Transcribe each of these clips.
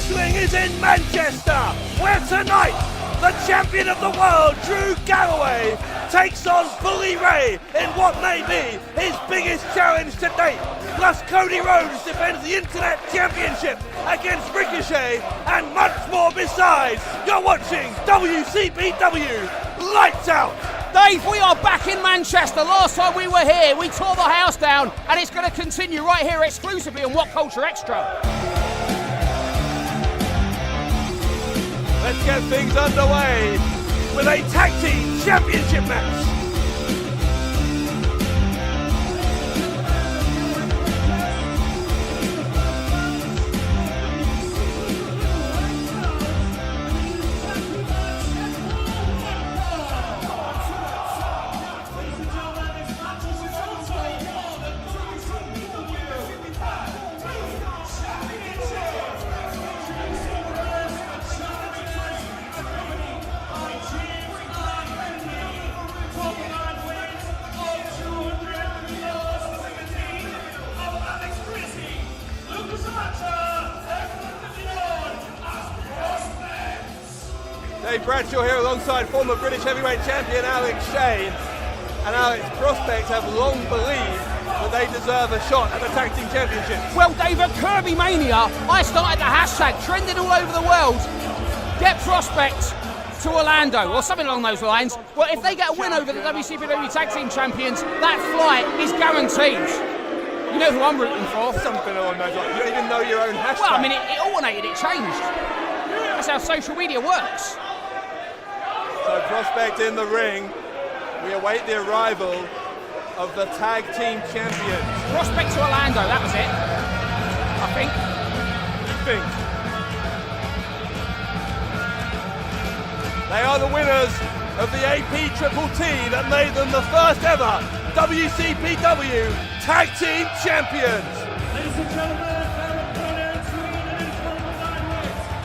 Wrestling is in Manchester, where tonight, the champion of the world, Drew Galloway, takes on Bully Ray in what may be his biggest challenge to date. Plus, Cody Rhodes defends the Internet Championship against Ricochet, and much more besides. You're watching WCPW Lights Out. Dave, we are back in Manchester. Last time we were here, we tore the house down, and it's going to continue right here exclusively on What Culture Extra. Let's get things underway with a tag team championship match. Dave Bradshaw here alongside former British heavyweight champion Alex Shane, and Alex, prospects have long believed that they deserve a shot at the tag team championship. Well, Dave, at Kirby Mania, I started the hashtag trending all over the world. Get prospects to Orlando, or something along those lines. Well, if they get a win over the WCPW Tag Team Champions, that flight is guaranteed. You know who I'm rooting for? Something along those lines. You don't even know your own hashtag. Well, I mean, it alternated, it changed. That's how social media works. So prospect in the ring. We await the arrival of the tag team champions. Prospect to Orlando, that was it. I think. You think? They are the winners of the AP Triple T that made them the first ever WCPW Tag Team Champions. Ladies and gentlemen, their opponents weighing in from the lightweights,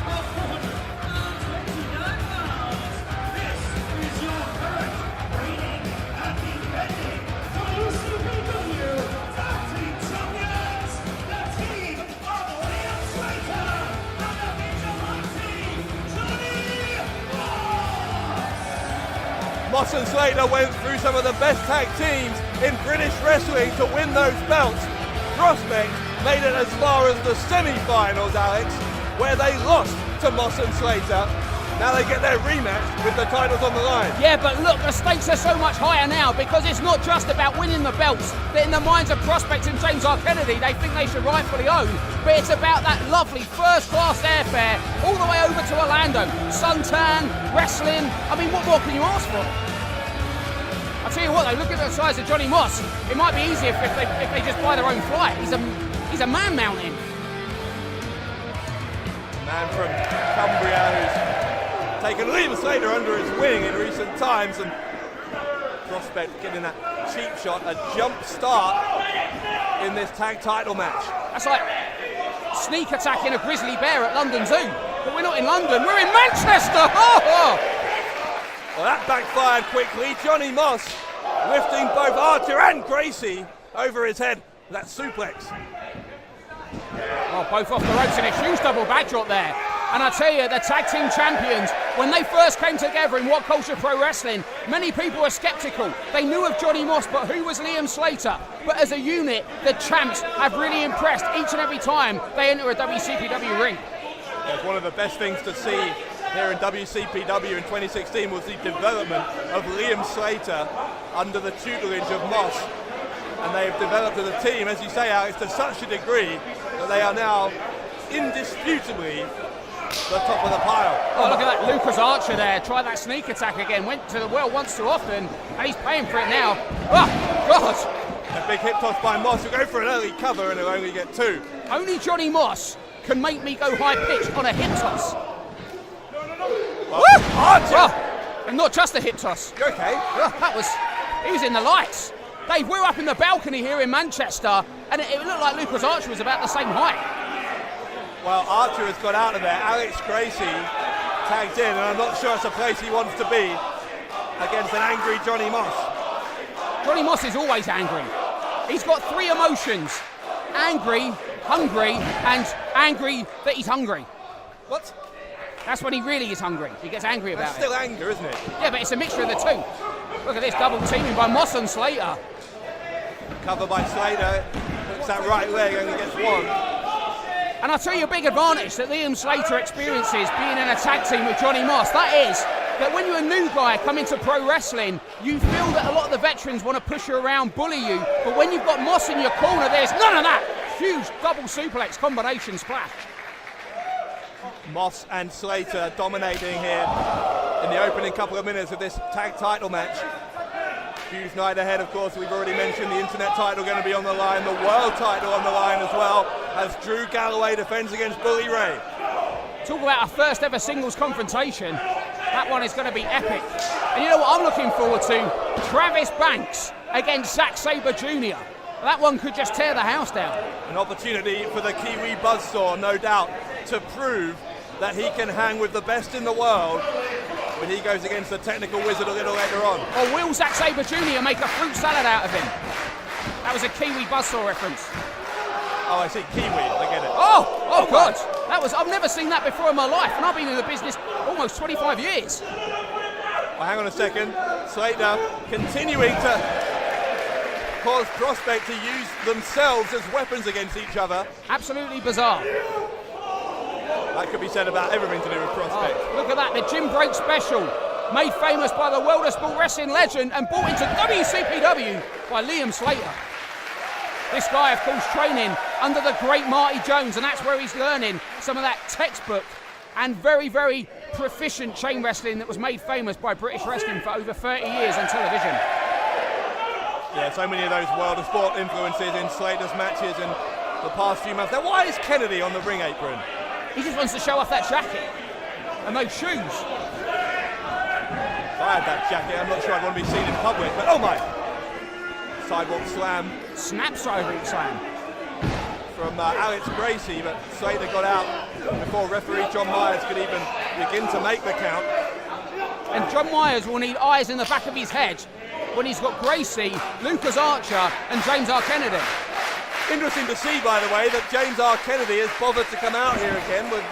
this is your current reigning and defending WCPW Tag Team Champions, the team of Liam Slater and the vigilante Johnny Moss. Moss and Slater went through some of the best tag teams in British wrestling to win those belts. Prospect made it as far as the semi-finals, Alex, where they lost to Moss and Slater. Now they get their rematch with the titles on the line. Yeah, but look, the stakes are so much higher now because it's not just about winning the belts that in the minds of Prospect and James R. Kennedy they think they should rightfully own, but it's about that lovely first-class airfare all the way over to Orlando. Suntan, wrestling, I mean, what more can you ask for? I'll tell you what though, look at the size of Johnny Moss. It might be easier if they just buy their own flight. He's a man mountain. Man from Cumbria who's taken Liam Slater under his wing in recent times, and Prospect getting that cheap shot, a jump start in this tag title match. That's like sneak attacking a grizzly bear at London Zoo. But we're not in London, we're in Manchester! Oh! Well, that backfired quickly. Johnny Moss lifting both Archer and Gracie over his head. That suplex. Oh, both off the ropes in a huge double backdrop there. And I tell you, the tag team champions, when they first came together in What Culture Pro Wrestling, many people were sceptical. They knew of Johnny Moss, but who was Liam Slater? But as a unit, the champs have really impressed each and every time they enter a WCPW ring. Yes, one of the best things to see here in WCPW in 2016 was the development of Liam Slater under the tutelage of Moss. And they have developed as a team, as you say, Alex, to such a degree that they are now indisputably the top of the pile. Oh, look at that Lucas Archer there. Try that sneak attack again. Went to the well once too often, and he's paying for it now. Oh, God! A big hip toss by Moss. He'll go for an early cover and he'll only get two. Only Johnny Moss can make me go high pitch on a hip toss. Well, Archer! Oh, and not just a hip toss. You okay? Oh, he was in the lights. Dave, we're up in the balcony here in Manchester, and it looked like Lucas Archer was about the same height. Well, Archer has got out of there. Alex Gracie tagged in, and I'm not sure it's a place he wants to be against an angry Johnny Moss. Johnny Moss is always angry. He's got three emotions: angry, hungry, and angry that he's hungry. What? That's when he really is hungry. He gets angry about That's still anger, isn't it? Yeah, but it's a mixture of the two. Look at this double teaming by Moss and Slater. Cover by Slater. Looks that right leg, only gets one. And I'll tell you a big advantage that Liam Slater experiences being in a tag team with Johnny Moss. That is that when you're a new guy coming to pro wrestling, you feel that a lot of the veterans want to push you around, bully you. But when you've got Moss in your corner, there's none of that. Huge double suplex combination splash. Moss and Slater dominating here in the opening couple of minutes of this tag title match. Huge night ahead, of course. We've already mentioned the internet title going to be on the line, the world title on the line as well, as Drew Galloway defends against Bully Ray. Talk about a first ever singles confrontation. That one is going to be epic. And you know what I'm looking forward to? Travis Banks against Zack Sabre Jr. That one could just tear the house down. An opportunity for the Kiwi Buzzsaw, no doubt, to prove that he can hang with the best in the world when he goes against the technical wizard a little later on. Or will Zack Sabre Jr. make a fruit salad out of him? That was a Kiwi Buzzsaw reference. Oh, I see, Kiwi, I get it. Oh God! I've never seen that before in my life, and I've been in the business almost 25 years. Well, hang on a second. Slater continuing to cause Prospect to use themselves as weapons against each other. Absolutely bizarre. That could be said about everything to do with Prospect. Oh, look at that, the gym break special, made famous by the World of Sport Wrestling legend and brought into WCPW by Liam Slater. This guy, of course, training under the great Marty Jones, and that's where he's learning some of that textbook and very, very proficient chain wrestling that was made famous by British wrestling for over 30 years on television. Yeah, so many of those World of Sport influences in Slater's matches in the past few months. Now, why is Kennedy on the ring apron? He just wants to show off that jacket and those shoes. If I had that jacket, I'm not sure I'd want to be seen in public, but oh my! Sidewalk slam. Snap sidewalk slam. From Alex Gracie, but Slater got out before referee John Myers could even begin to make the count. And John Myers will need eyes in the back of his head when he's got Gracie, Lucas Archer and James R. Kennedy. Interesting to see, by the way, that James R. Kennedy has bothered to come out here again with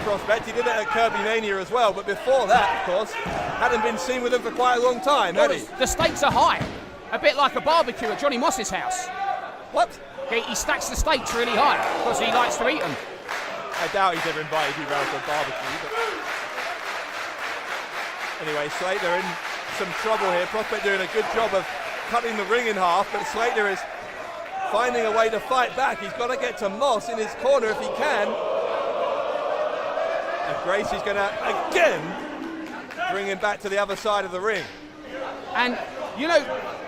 Prospect. He did it at Kirby Mania as well, but before that, of course, hadn't been seen with him for quite a long time, had he? The stakes are high, a bit like a barbecue at Johnny Moss's house. What? He stacks the stakes really high because he likes to eat them. I doubt he's ever invited you round for a barbecue. But anyway, Slater in some trouble here. Prospect doing a good job of cutting the ring in half, but Slater is finding a way to fight back. He's got to get to Moss in his corner if he can. And Gracie's going to again bring him back to the other side of the ring. And you know,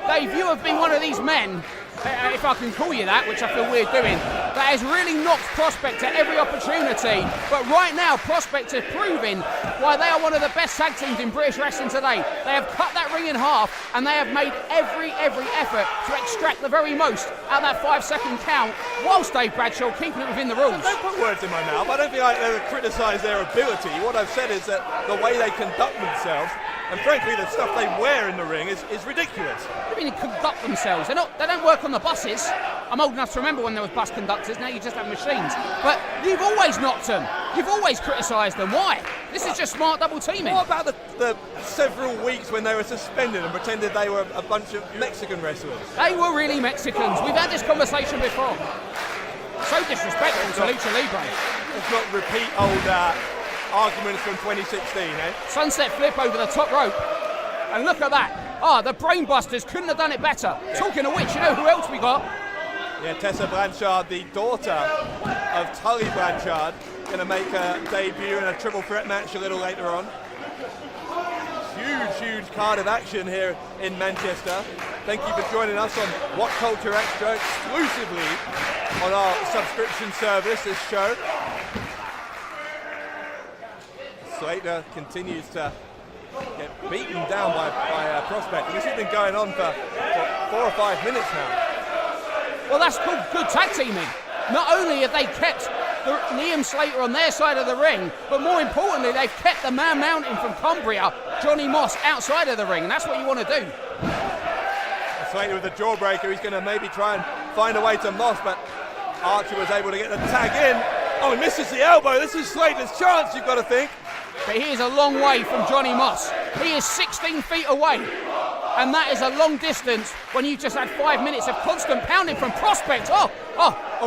Dave, you have been one of these men, if I can call you that, which I feel weird doing, that has really knocked Prospect at every opportunity. But right now, Prospect is proving why they are one of the best tag teams in British wrestling today. They have cut that ring in half, and they have made every effort to extract the very most out of that 5-second count, whilst Dave Bradshaw keeping it within the rules. Don't put words in my mouth. I don't think I've ever criticised their ability. What I've said is that the way they conduct themselves, and frankly the stuff they wear in the ring, is ridiculous. What do you mean conduct themselves? They don't work on the buses. I'm old enough to remember when there was bus conductors. Now you just have machines. But you've always knocked them. You've always criticised them. Why? This is just smart double teaming. What about the several weeks when they were suspended and pretended they were a bunch of Mexican wrestlers? They were really Mexicans. We've had this conversation before. So disrespectful to Lucha Libre. Let's not repeat old arguments from 2016, eh? Sunset flip over the top rope. And look at that. The Brainbusters couldn't have done it better. Talking of which, you know who else we got? Yeah, Tessa Blanchard, the daughter of Tully Blanchard, going to make a debut in a triple threat match a little later on. Huge card of action here in Manchester. Thank you for joining us on What Culture Extra, exclusively on our subscription service, this show. Slater continues to get beaten down by Prospect. And this has been going on for 4 or 5 minutes now. Well, that's called good tag teaming. Not only have they kept Liam Slater on their side of the ring, but more importantly, they've kept the man mountain from Cumbria, Johnny Moss, outside of the ring, and that's what you want to do. Slater with the jawbreaker, he's going to maybe try and find a way to Moss, but Archer was able to get the tag in. Oh, he misses the elbow. This is Slater's chance, you've got to think. But he is a long way from Johnny Moss. He is 16 feet away. And that is a long distance when you just had 5 minutes of constant pounding from Prospect. Oh,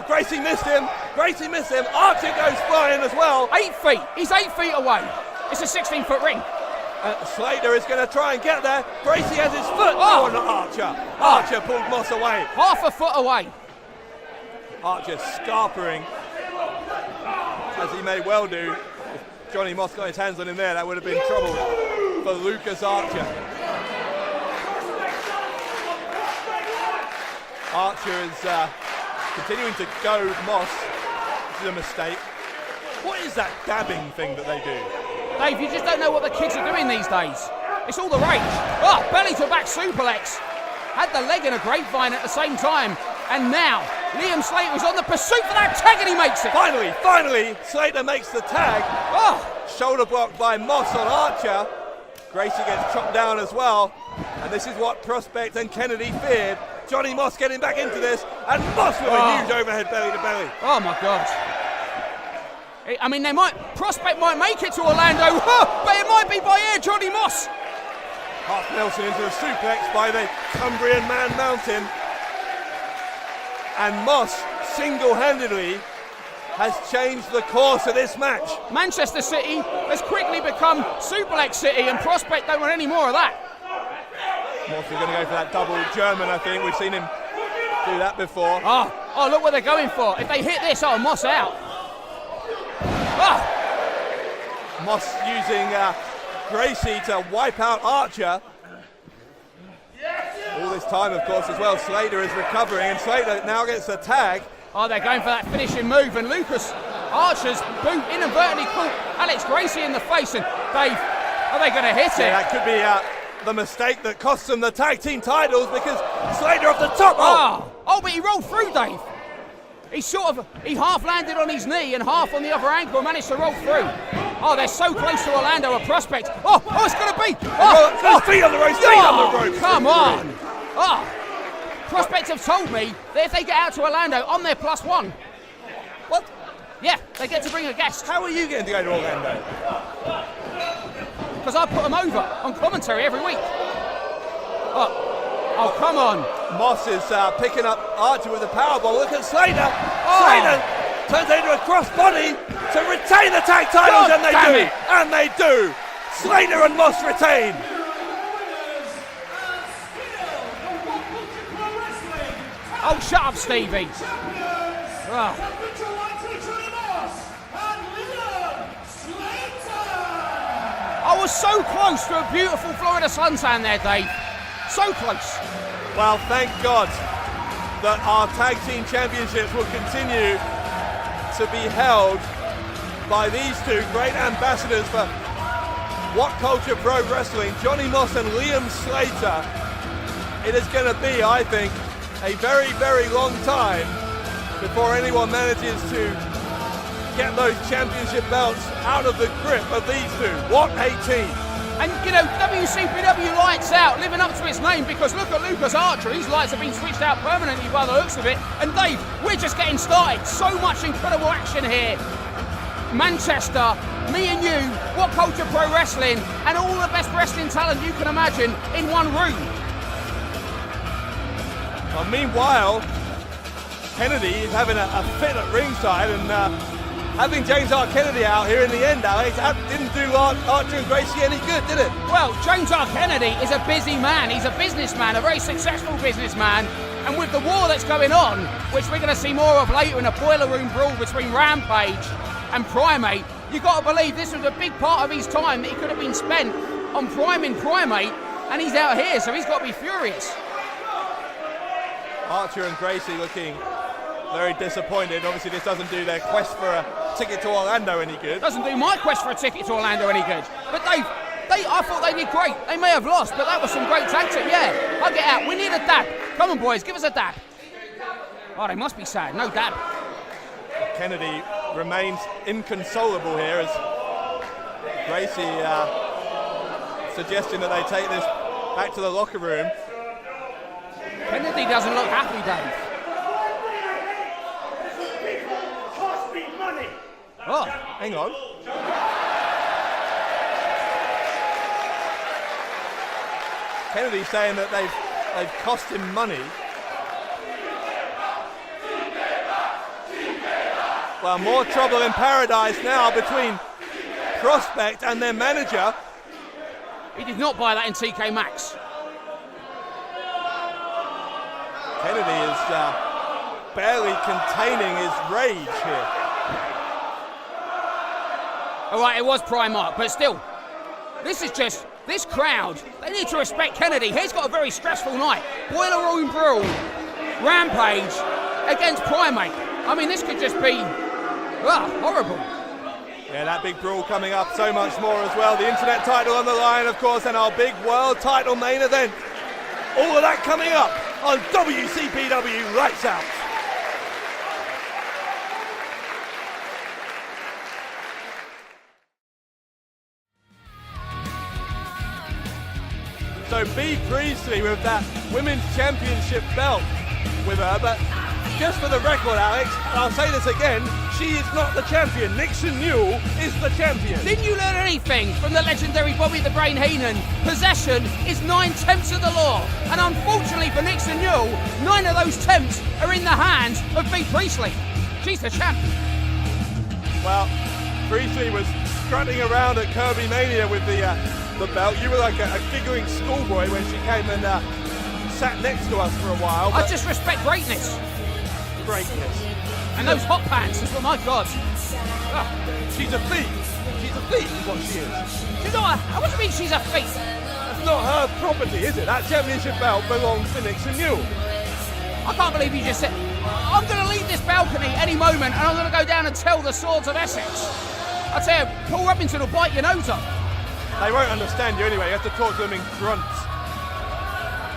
Gracie missed him. Gracie missed him. Archer goes flying as well. 8 feet. He's 8 feet away. It's a 16-foot ring. Slater is going to try and get there. Gracie has his foot. Oh, not Archer. Archer pulled Moss away. Half a foot away. Archer scarpering, as he may well do. If Johnny Moss got his hands on him there, that would have been trouble for Lucas Archer. Archer is continuing to goad Moss. This is a mistake. What is that dabbing thing that they do? Dave, you just don't know what the kids are doing these days. It's all the rage. Belly to back suplex. Had the leg in a grapevine at the same time. And now, Liam Slater is on the pursuit for that tag and he makes it. Finally, Slater makes the tag. Shoulder blocked by Moss on Archer. Gracie gets chopped down as well. And this is what Prospect and Kennedy feared. Johnny Moss getting back into this. And Moss with a huge overhead belly to belly. Oh my God. I mean, Prospect might make it to Orlando, but it might be by air, Johnny Moss. Half Nelson into a suplex by the Cumbrian Man Mountain. And Moss single-handedly has changed the course of this match. Manchester City has quickly become Suplex City, and Prospect don't want any more of that. Moss is going to go for that double German, I think. We've seen him do that before. Oh, look what they're going for. If they hit this, Moss out. Moss using Gracie to wipe out Archer. All this time, of course, as well, Slater is recovering, and Slater now gets the tag. They're going for that finishing move, and Lucas Archer's boot inadvertently caught Alex Gracie in the face, and Dave, are they going to hit it? That could be the mistake that cost them the tag team titles, because Slater off the top. But he rolled through, Dave. He half landed on his knee and half on the other ankle and managed to roll through. They're so close to Orlando, a Prospect. It's going to be. Feet on the ropes, feet on the ropes. Come on. Prospects have told me that if they get out to Orlando, I'm their +1. What? Yeah, they get to bring a guest. How are you getting to go to Orlando? Because I put them over on commentary every week. Oh, come on. Moss is picking up Archer with a powerbomb. Look at Slater. Slater turns into a crossbody to retain the tag titles, and they do. Slater and Moss retain. Shut up, Stevie. I was so close to a beautiful Florida suntan there, Dave. So close. Well, thank God that our tag team championships will continue to be held by these two great ambassadors for What Culture Pro Wrestling, Johnny Moss and Liam Slater. It is going to be, I think, a very, very long time before anyone manages to get those championship belts out of the grip of these two. What a team. And, WCPW Lights Out, living up to its name, because look at Lucas Archer. His lights have been switched out permanently by the looks of it. And Dave, we're just getting started. So much incredible action here. Manchester, me and you, What Culture Pro Wrestling, and all the best wrestling talent you can imagine in one room. Well, meanwhile, Kennedy is having a fit at ringside, and having James R. Kennedy out here in the end, Alex, that didn't do Archer and Gracie any good, did it? Well, James R. Kennedy is a busy man. He's a businessman, a very successful businessman. And with the war that's going on, which we're going to see more of later in a boiler room brawl between Rampage and Primate, you've got to believe this was a big part of his time that he could have been spent on priming Primate, and he's out here, so he's got to be furious. Archer and Gracie looking very disappointed. Obviously, this doesn't do their quest for a ticket to Orlando any good. Doesn't do my quest for a ticket to Orlando any good. But I thought they did great. They may have lost, but that was some great tactic. Yeah, I'll get out. We need a dab. Come on, boys, give us a dab. They must be sad. No dab. Kennedy remains inconsolable here as Gracie suggesting that they take this back to the locker room. Kennedy doesn't look happy, Dave. People cost me money. Oh, Hang on. Kennedy saying that they've cost him money. Well, more trouble in paradise now between Prospect and their manager. he did not buy that in TK Maxx. Kennedy is barely containing his rage here. All right, it was Primark, but still, this crowd, they need to respect Kennedy. He's got a very stressful night. Boiler Room Brawl, Rampage against Primate. I mean, this could just be horrible. Yeah, that big brawl coming up, so much more as well. The internet title on the line, of course, and our big world title main event. All of that coming up on WCPW Lights Out. So Bea Priestley with that Women's Championship belt with her, but just for the record, Alex, and I'll say this again, she is not the champion. Nixon Newell is the champion. Didn't you learn anything from the legendary Bobby the Brain Heenan? Possession is 9/10 of the law, and unfortunately for Nixon Newell, 9 of those tenths are in the hands of Bea Priestley. She's the champion. Well, Priestley was strutting around at Kirby Mania with the belt. You were like a giggling schoolboy when she came and sat next to us for a while. I just respect greatness. Greatness. And those hot pants, my God. She's a thief. She's a thief is what she is. She's not what do you mean she's a thief? That's not her property, is it? That championship belt belongs to Nixon Newell. I can't believe you just said, I'm going to leave this balcony any moment and I'm going to go down and tell the Swords of Essex. I tell you, Paul Robinson will bite your nose off. They won't understand you anyway. You have to talk to them in grunts.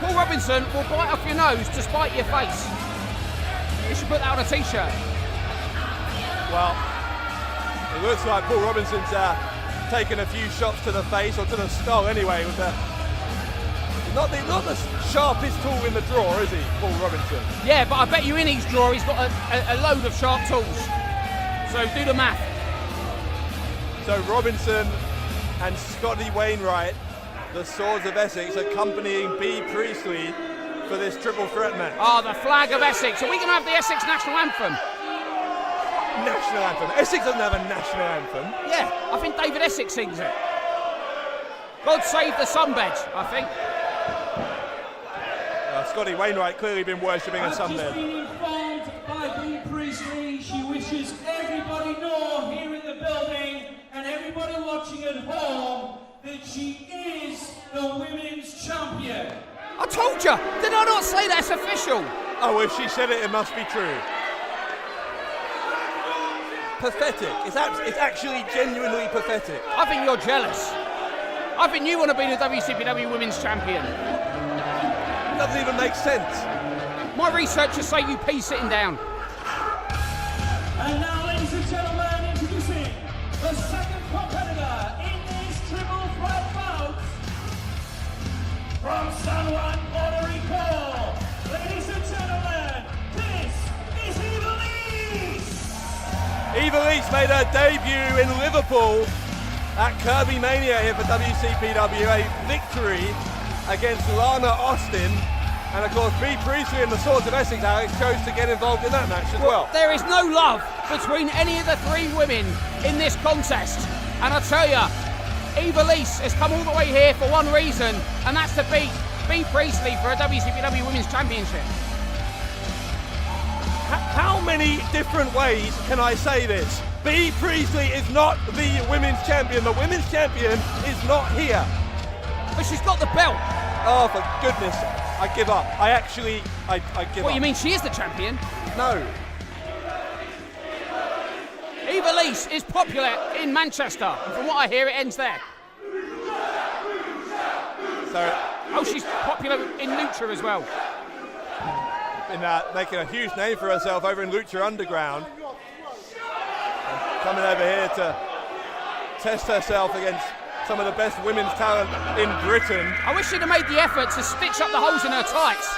Paul Robinson will bite off your nose to spite your face. You should put that on a t-shirt. Well, it looks like Paul Robinson's taken a few shots to the face, or to the skull anyway, with not the sharpest tool in the drawer, is he, Paul Robinson? Yeah, but I bet you in his drawer he's got a load of sharp tools. So do the math. So Robinson and Scotty Wainwright, the Swords of Essex, accompanying Bea Priestley for this triple threat match. Oh, the flag of Essex. Are we going to have the Essex national anthem? National anthem. Essex doesn't have a national anthem. Yeah, I think David Essex sings it. God save the sunbed, I think. Scotty Wainwright clearly been worshipping a sunbed. Just been informed by Bea Priestley. She wishes everybody know here in the building and everybody watching at home that she is the women's champion. I told you! Did I not say that's official? Oh, if she said it, it must be true. Pathetic. It's actually genuinely pathetic. I think you're jealous. I think you want to be the WCPW Women's Champion. It doesn't even make sense. My researchers say you pee sitting down. And now, ladies and gentlemen, introducing the second competitor in this triple threat bout from San Juan, Puerto Rico. Ladies and gentlemen, this is Ivelisse. Ivelisse made her debut in Liverpool at Kirby Mania here for WCPW. A victory against Lana Austin. And of course, Bea Priestley and the Swords of Essex, Alex, chose to get involved in that match as well. There is no love between any of the three women in this contest. And I tell you, Ivelisse has come all the way here for one reason, and that's to beat Bea Priestley for a WCPW Women's Championship. How many different ways can I say this? Bea Priestley is not the women's champion. The women's champion is not here. But she's got the belt. Oh, for goodness, I give up. I give up. What, you mean she is the champion? No. Ivelisse is popular in Manchester, and from what I hear, it ends there. So, Oh, she's popular in Lucha as well. been making a huge name for herself over in Lucha Underground. And coming over here to test herself against some of the best women's talent in Britain. I wish she'd have made the effort to stitch up the holes in her tights.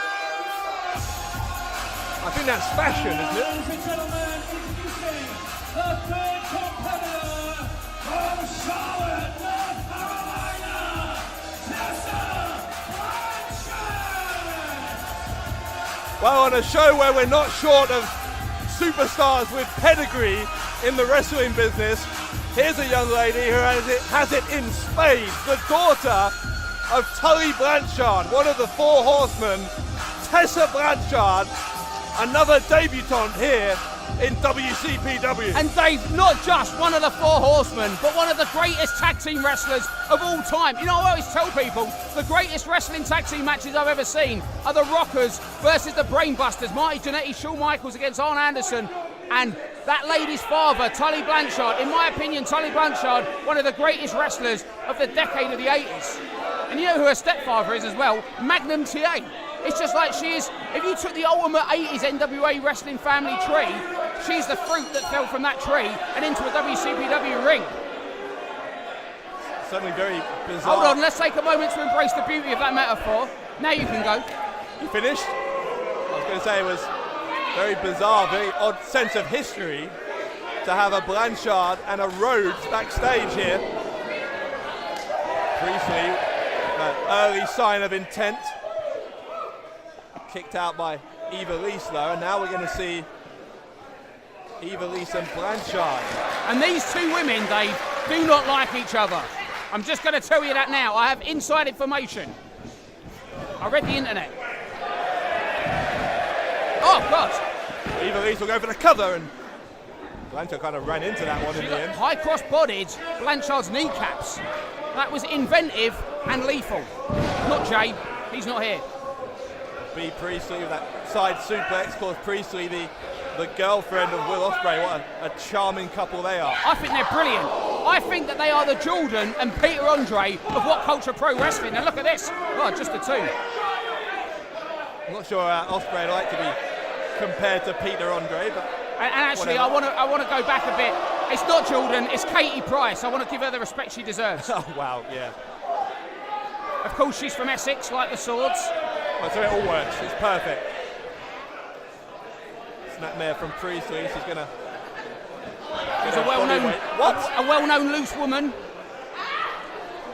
I think that's fashion, isn't it? Ladies and gentlemen, introducing the third competitor Well, on a show where we're not short of superstars with pedigree in the wrestling business, here's a young lady who has it in spades. The daughter of Tully Blanchard, one of the four horsemen, Tessa Blanchard, another debutante here in WCPW. And Dave, not just one of the four horsemen, but one of the greatest tag team wrestlers of all time. You know, I always tell people, the greatest wrestling tag team matches I've ever seen are the Rockers versus the Brainbusters. Marty Jannetty, Shawn Michaels against Arn Anderson. And that lady's father, Tully Blanchard, in my opinion, Tully Blanchard, one of the greatest wrestlers of the decade of the 80s. And you know who her stepfather is as well? Magnum TA. It's just like she is, if you took the ultimate 80s NWA wrestling family tree, she's the fruit that fell from that tree and into a WCPW ring. Certainly very bizarre. Hold on, let's take a moment to embrace the beauty of that metaphor. Now you can go. You finished? I was going to say it was very bizarre, very odd sense of history to have a Blanchard and a Rhodes backstage here. Priestley, an early sign of intent. Kicked out by Eva Lise though, and now we're going to see Eva Lise and Blanchard. And these two women, Dave, do not like each other. I'm just going to tell you that now. I have inside information. I read the internet. Oh, God. Eva Lise will go for the cover, and Blanchard kind of ran into that one in the end. High cross-bodied Blanchard's kneecaps. That was inventive and lethal. Not Jay. He's not here. B. Priestley with that side suplex. Of course, Priestley, the girlfriend of Will Ospreay. What a charming couple they are. I think they're brilliant. I think that they are the Jordan and Peter Andre of What Culture Pro Wrestling. Now look at this. Oh, just the two. I'm not sure Ospreay would like to be compared to Peter Andre, but and actually, whatever. I want to go back a bit. It's not Jordan. It's Katie Price. I want to give her the respect she deserves. Oh wow, yeah. Of course, she's from Essex, like the Swords. Well, so it all works. It's perfect. Snapmare from Priestley. She's gonna. She's a well-known, a well-known loose woman.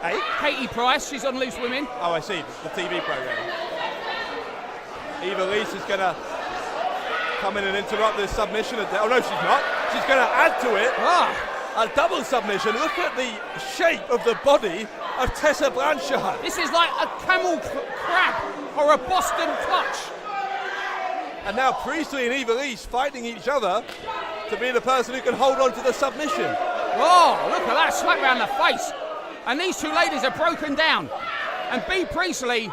Hey? Katie Price. She's on Loose Women. Oh, I see. The TV program. Eva Lise is gonna come in and interrupt this submission. Oh no, she's not. She's gonna add to it. A double submission. Look at the shape of the body of Tessa Blanchard. This is like a camel crab or a Boston clutch. And now Priestley and Eva Lise fighting each other to be the person who can hold on to the submission. Oh, look at that, smack round the face. And these two ladies are broken down. And B. Priestley,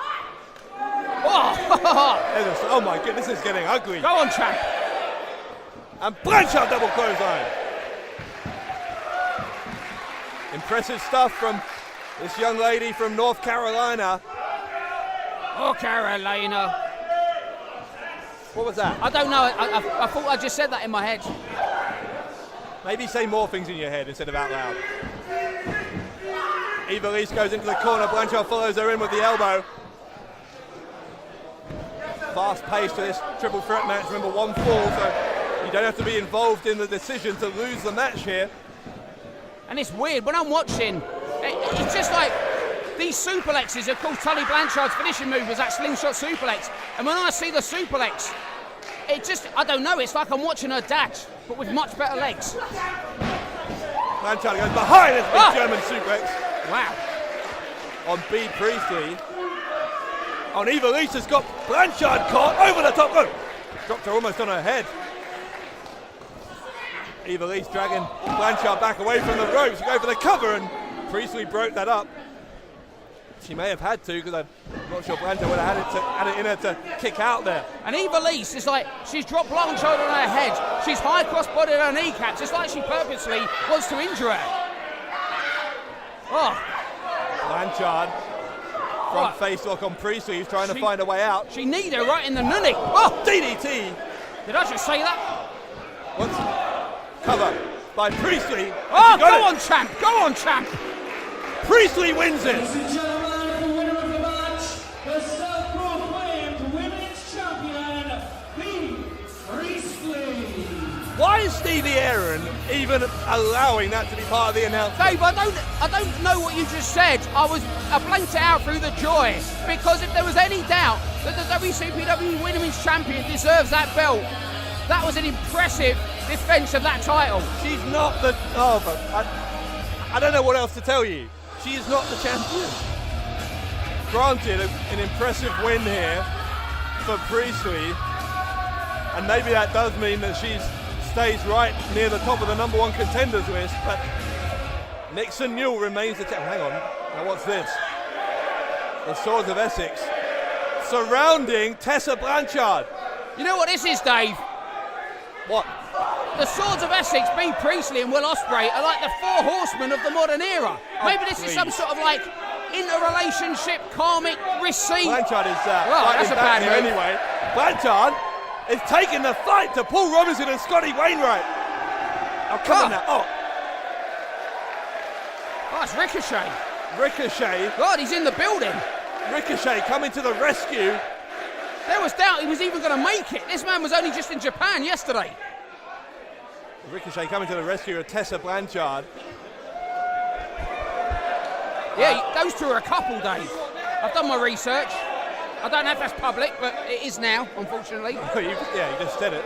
oh my goodness, this is getting ugly. Go on, champ. And Blanchard double clothesline. Impressive stuff from this young lady from North Carolina. Oh, Carolina. What was that? I don't know. I thought I just said that in my head. Maybe say more things in your head instead of out loud. Eva Lise goes into the corner. Blanchard follows her in with the elbow. Fast pace to this triple threat match. Remember, one fall, so you don't have to be involved in the decision to lose the match here. And it's weird, when I'm watching, it's just like these superplexes. Of course, Tully Blanchard's finishing move was that slingshot suplex. And when I see the suplex, it just, I don't know, it's like I'm watching her dash, but with much better legs. Blanchard goes behind this big German suplex. Wow. On B. Priestley. On Eva Lise has got Blanchard caught over the top rope. Dropped her almost on her head. Eva Lise dragging Blanchard back away from the ropes. Go for the cover, and Priestley broke that up. She may have had to, because I'm not sure Blanchard would have had it in her to kick out there. And Eva Lise is like, she's dropped Blanchard on her head. She's high cross-bodied her kneecaps. It's like she purposely wants to injure her. Oh. Blanchard, front face lock on Priestley, who's trying to find a way out. She kneed her right in the nunny. Oh, DDT. Did I just say that? Once cover by Priestley. Oh, go on, champ. Go on, champ. Priestley wins it. Ladies and gentlemen, the winner of the match, the self-proclaimed women's champion, B. Priestley. Why is Stevie Aaron even allowing that to be part of the announcement? Dave, I don't know what you just said. I blanked it out through the joy, because if there was any doubt that the WCPW Women's Champion deserves that belt, that was an impressive defence of that title. She's not the... Oh, but I don't know what else to tell you. She is not the champion. Granted, an impressive win here for Priestley, and maybe that does mean that she stays right near the top of the #1 contenders list, but Nixon Newell remains the champion. Hang on, now what's this? The Swords of Essex surrounding Tessa Blanchard. You know what this is, Dave? What? The Swords of Essex, Bea Priestley and Will Ospreay are like the 4 horsemen of the modern era. Maybe this is some sort of like interrelationship, karmic receipt. Blanchard is that's a bad move. Anyway. Blanchard is taking the fight to Paul Robinson and Scotty Wainwright. Oh, come on now. Oh, it's Ricochet. Ricochet. God, he's in the building. Ricochet coming to the rescue. There was doubt he was even going to make it. This man was only just in Japan yesterday. Ricochet coming to the rescue of Tessa Blanchard. Yeah, those two are a couple, Dave. I've done my research. I don't know if that's public, but it is now, unfortunately. You just said it.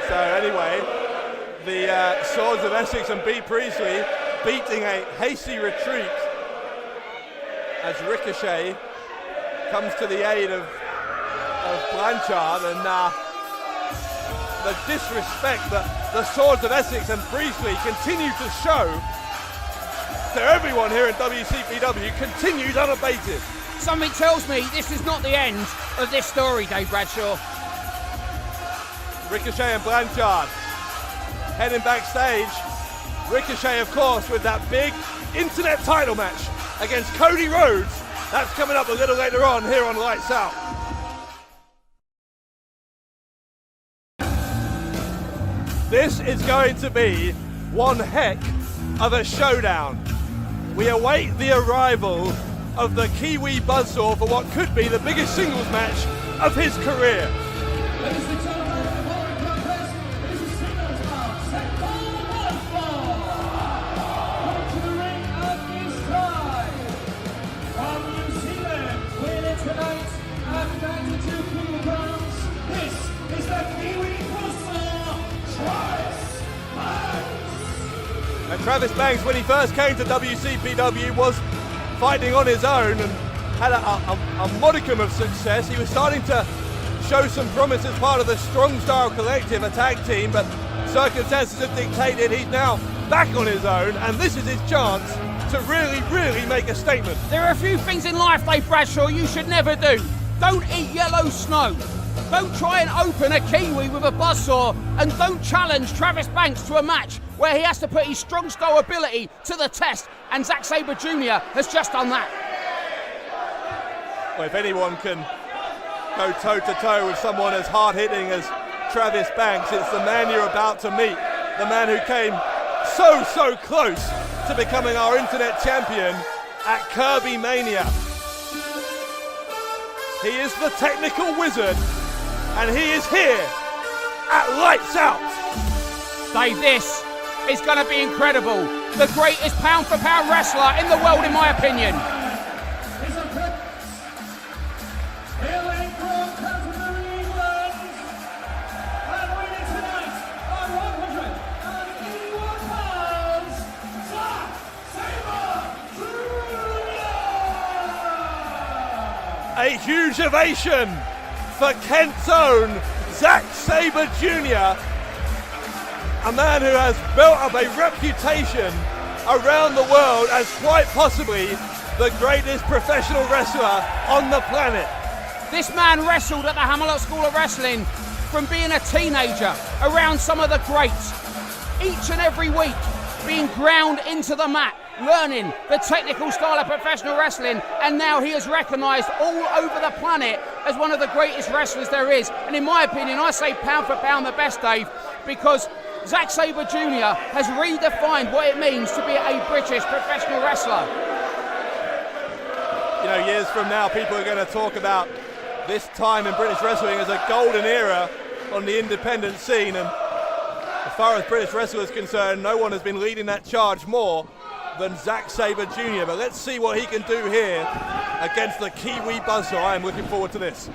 So anyway, the Swords of Essex and Bea Priestley beating a hasty retreat as Ricochet comes to the aid of Blanchard, and the disrespect that the Swords of Essex and Priestley continue to show to everyone here in WCPW continues unabated. Something tells me this is not the end of this story, Dave Bradshaw. Ricochet and Blanchard heading backstage. Ricochet, of course, with that big internet title match against Cody Rhodes. That's coming up a little later on here on Lights Out. This is going to be one heck of a showdown. We await the arrival of the Kiwi Buzzsaw for what could be the biggest singles match of his career. Ladies and gentlemen, the following contest is a singles bout set for one fall. Coming to the ring at this time, from New Zealand, weighing in tonight at 92 kilograms, this is the Kiwi Buzzsaw, Travis Banks. And Travis Banks, when he first came to WCPW, was fighting on his own and had a modicum of success. He was starting to show some promise as part of the Strong Style Collective, a tag team, but circumstances have dictated he's now back on his own, and this is his chance to really, really make a statement. There are a few things in life, Dave Bradshaw, you should never do. Don't eat yellow snow. Don't try and open a Kiwi with a buzzsaw, and don't challenge Travis Banks to a match where he has to put his strong style ability to the test, and Zack Sabre Jr. has just done that. Well, if anyone can go toe-to-toe with someone as hard-hitting as Travis Banks, it's the man you're about to meet, the man who came so close to becoming our internet champion at Kirby Mania. He is the technical wizard, and he is here at Lights Out. Dave, this is going to be incredible. The greatest pound-for-pound wrestler in the world, in my opinion. A huge ovation for Kent's own Zack Sabre Jr., a man who has built up a reputation around the world as quite possibly the greatest professional wrestler on the planet. This man wrestled at the Hammerlock School of Wrestling from being a teenager around some of the greats, each and every week being ground into the mat, learning the technical style of professional wrestling, and now he is recognised all over the planet as one of the greatest wrestlers there is. And in my opinion, I say pound for pound the best, Dave, because Zack Sabre Jr. has redefined what it means to be a British professional wrestler. You know, years from now, people are going to talk about this time in British wrestling as a golden era on the independent scene, and As far as British wrestling is concerned, no one has been leading that charge more than Zack Sabre Jr. But let's see what he can do here against the Kiwi Buzzsaw. I am looking forward to this.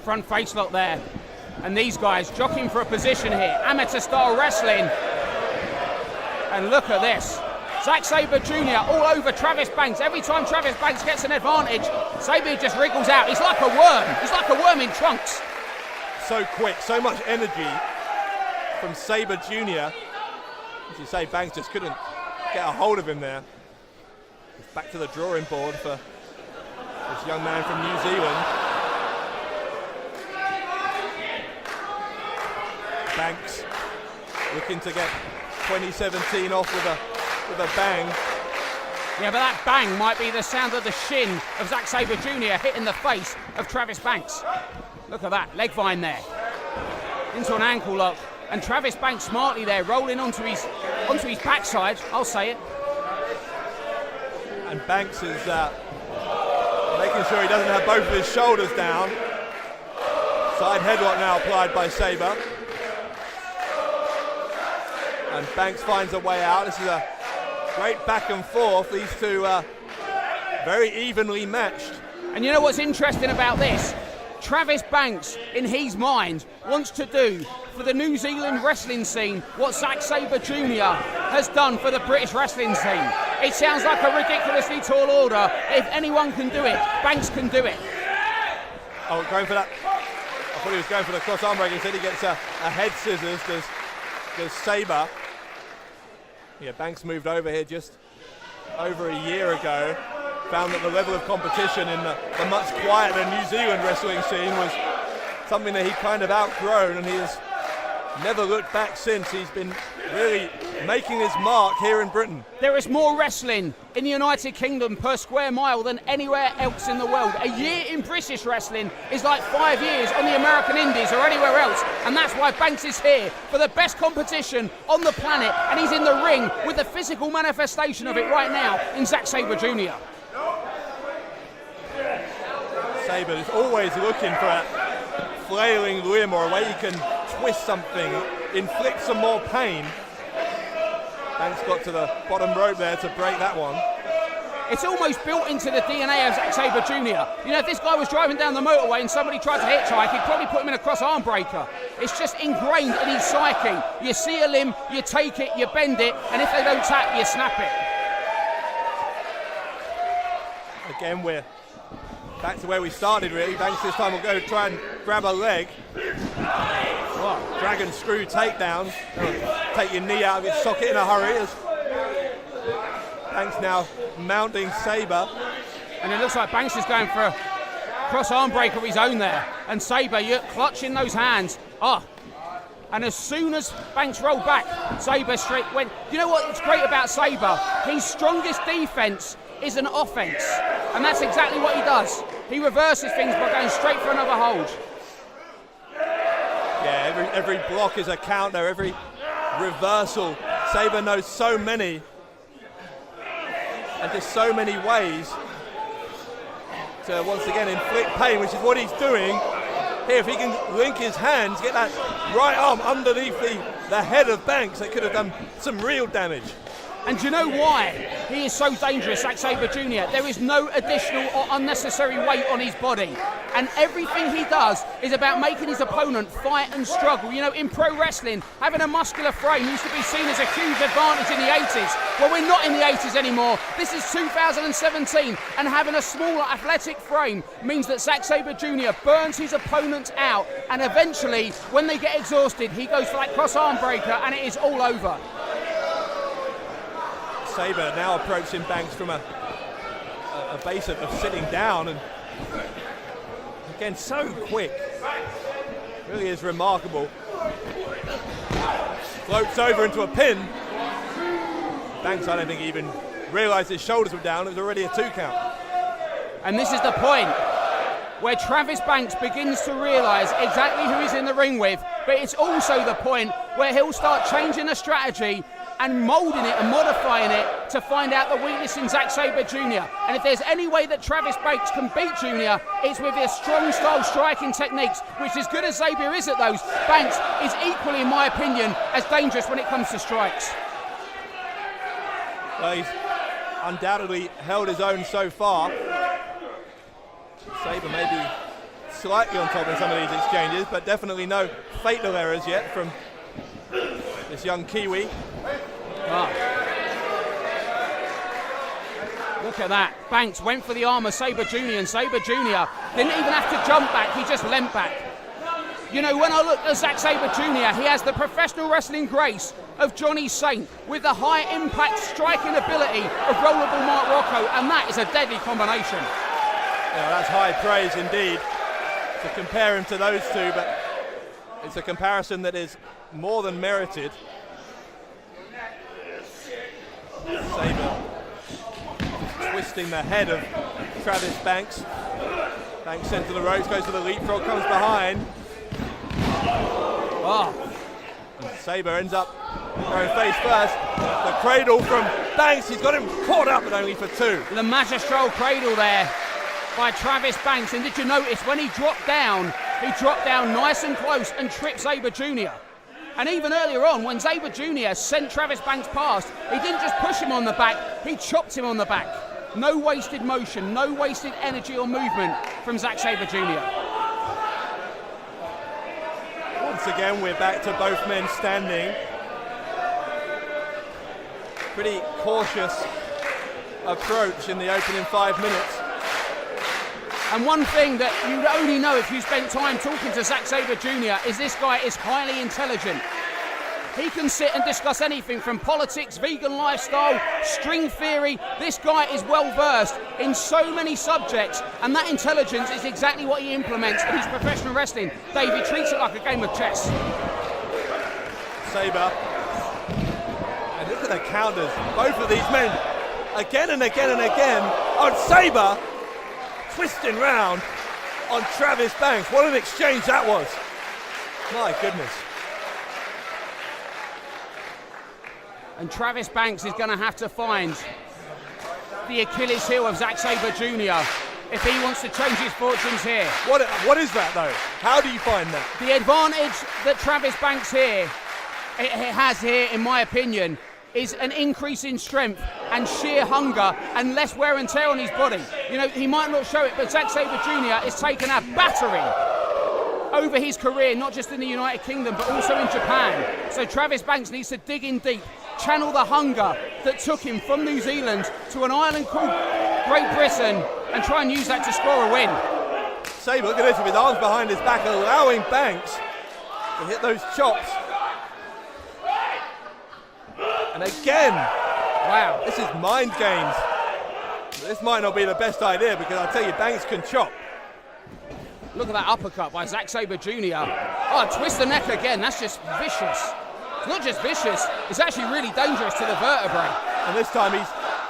Front face lock there. And these guys jockeying for a position here. Amateur style wrestling. And look at this. Zack Sabre Jr. all over Travis Banks. Every time Travis Banks gets an advantage, Sabre just wriggles out. He's like a worm. He's like a worm in trunks. So quick, so much energy from Sabre Jr. As you say, Banks just couldn't get a hold of him there. It's back to the drawing board for this young man from New Zealand. Banks looking to get 2017 off with a bang. Yeah, but that bang might be the sound of the shin of Zack Sabre Jr. hitting the face of Travis Banks. Look at that, leg vine there. Into an ankle lock. And Travis Banks smartly there, rolling onto his backside, I'll say it. And Banks is making sure he doesn't have both of his shoulders down. Side headlock now applied by Sabre. And Banks finds a way out. This is a great back and forth. These two very evenly matched. And you know what's interesting about this? Travis Banks, in his mind, wants to do for the New Zealand wrestling scene what Zack Sabre Jr. has done for the British wrestling scene. It sounds like a ridiculously tall order. If anyone can do it, Banks can do it. Oh, going for that. I thought he was going for the cross arm break. Instead he gets a head scissors, does Sabre. Yeah, Banks moved over here just over a year ago. Found that the level of competition in the much quieter New Zealand wrestling scene was something that he kind of outgrown, and he has never looked back since. He's been really making his mark here in Britain. There is more wrestling in the United Kingdom per square mile than anywhere else in the world. A year in British wrestling is like 5 years on the American Indies or anywhere else, and that's why Banks is here for the best competition on the planet, and he's in the ring with the physical manifestation of it right now in Zack Sabre Jr. Sabre is always looking for a flailing limb or a way he can twist something, inflict some more pain. Banks got to the bottom rope there to break that one. It's almost built into the DNA of Zack Sabre Jr. You know, if this guy was driving down the motorway and somebody tried to hitchhike, he'd probably put him in a cross arm breaker. It's just ingrained in his psyche. You see a limb, you take it, you bend it, and if they don't tap, you snap it. Again, we're back to where we started, really. Banks this time will go to try and grab a leg. Oh, dragon screw takedown. Take your knee out of its socket in a hurry. As Banks now mounting Sabre. And it looks like Banks is going for a cross arm break of his own there. And Sabre, you're clutching those hands. Oh. And as soon as Banks rolled back, Sabre straight went. You know what's great about Sabre? His strongest defense is an offense, and that's exactly what he does. He reverses things by going straight for another hold. Yeah, every block is a counter, every reversal. Sabre knows so many, and just so many ways to once again inflict pain, which is what he's doing. Here, if he can link his hands, get that right arm underneath the head of Banks, that could have done some real damage. And do you know why he is so dangerous, Zack Sabre Jr.? There is no additional or unnecessary weight on his body. And everything he does is about making his opponent fight and struggle. You know, in pro wrestling, having a muscular frame used to be seen as a huge advantage in the 80s. Well, we're not in the 80s anymore. This is 2017. And having a smaller athletic frame means that Zack Sabre Jr. burns his opponents out. And eventually, when they get exhausted, he goes for that cross arm breaker and it is all over. Sabre now approaching Banks from a base of sitting down, and again so quick, really is remarkable. Floats over into a pin. Banks, I don't think he even realised his shoulders were down. It was already a 2 count. And this is the point where Travis Banks begins to realise exactly who he's in the ring with, but it's also the point where he'll start changing the strategy and moulding it and modifying it to find out the weakness in Zack Sabre Jr. And if there's any way that Travis Banks can beat Jr., it's with his strong style striking techniques, which, as good as Sabre is at those, Banks is equally, in my opinion, as dangerous when it comes to strikes. Well, he's undoubtedly held his own so far. Sabre may be slightly on top in some of these exchanges, but definitely no fatal errors yet from this young Kiwi. Look at that. Banks went for the arm of Sabre Jr. and Sabre Jr. didn't even have to jump back, he just leant back. You know, when I look at Zack Sabre Jr., he has the professional wrestling grace of Johnny Saint with the high impact striking ability of Rollerball Mark Rocco, and that is a deadly combination. Yeah, that's high praise indeed to compare him to those two, but it's a comparison that is more than merited. Sabre twisting the head of Travis Banks. Banks sent to the ropes, goes to the leapfrog, comes behind. Sabre ends up going face first. The cradle from Banks, he's got him caught up, but only for two. The magistral cradle there by Travis Banks, and did you notice when he dropped down nice and close and tripped Sabre Jr. And even earlier on, when Sabre Jr. sent Travis Banks past, he didn't just push him on the back, he chopped him on the back. No wasted motion, no wasted energy or movement from Zack Sabre Jr. Once again, we're back to both men standing. Pretty cautious approach in the opening 5 minutes. And one thing that you'd only know if you spent time talking to Zack Sabre Jr. is this guy is highly intelligent. He can sit and discuss anything from politics, vegan lifestyle, string theory. This guy is well versed in so many subjects, and that intelligence is exactly what he implements in his professional wrestling. Dave, he treats it like a game of chess. Sabre. And look at the counters. Both of these men, again and again and again, on Sabre, twisting round on Travis Banks. What an exchange that was. My goodness. And Travis Banks is going to have to find the Achilles heel of Zack Sabre Jr. if he wants to change his fortunes here. What is that though? How do you find that? The advantage that Travis Banks has here, in my opinion, is an increase in strength and sheer hunger and less wear and tear on his body. You know, he might not show it, but Zack Sabre Jr. has taken a battering over his career, not just in the United Kingdom, but also in Japan. So Travis Banks needs to dig in deep, channel the hunger that took him from New Zealand to an island called Great Britain, and try and use that to score a win. Sabre, look at this, with his arms behind his back, allowing Banks to hit those chops. And again, wow, this is mind games. This might not be the best idea, because I tell you, Banks can chop. Look at that uppercut by Zack Sabre Jr. Oh, twist the neck again, that's just vicious. It's not just vicious, it's actually really dangerous to the vertebrae. And this time he's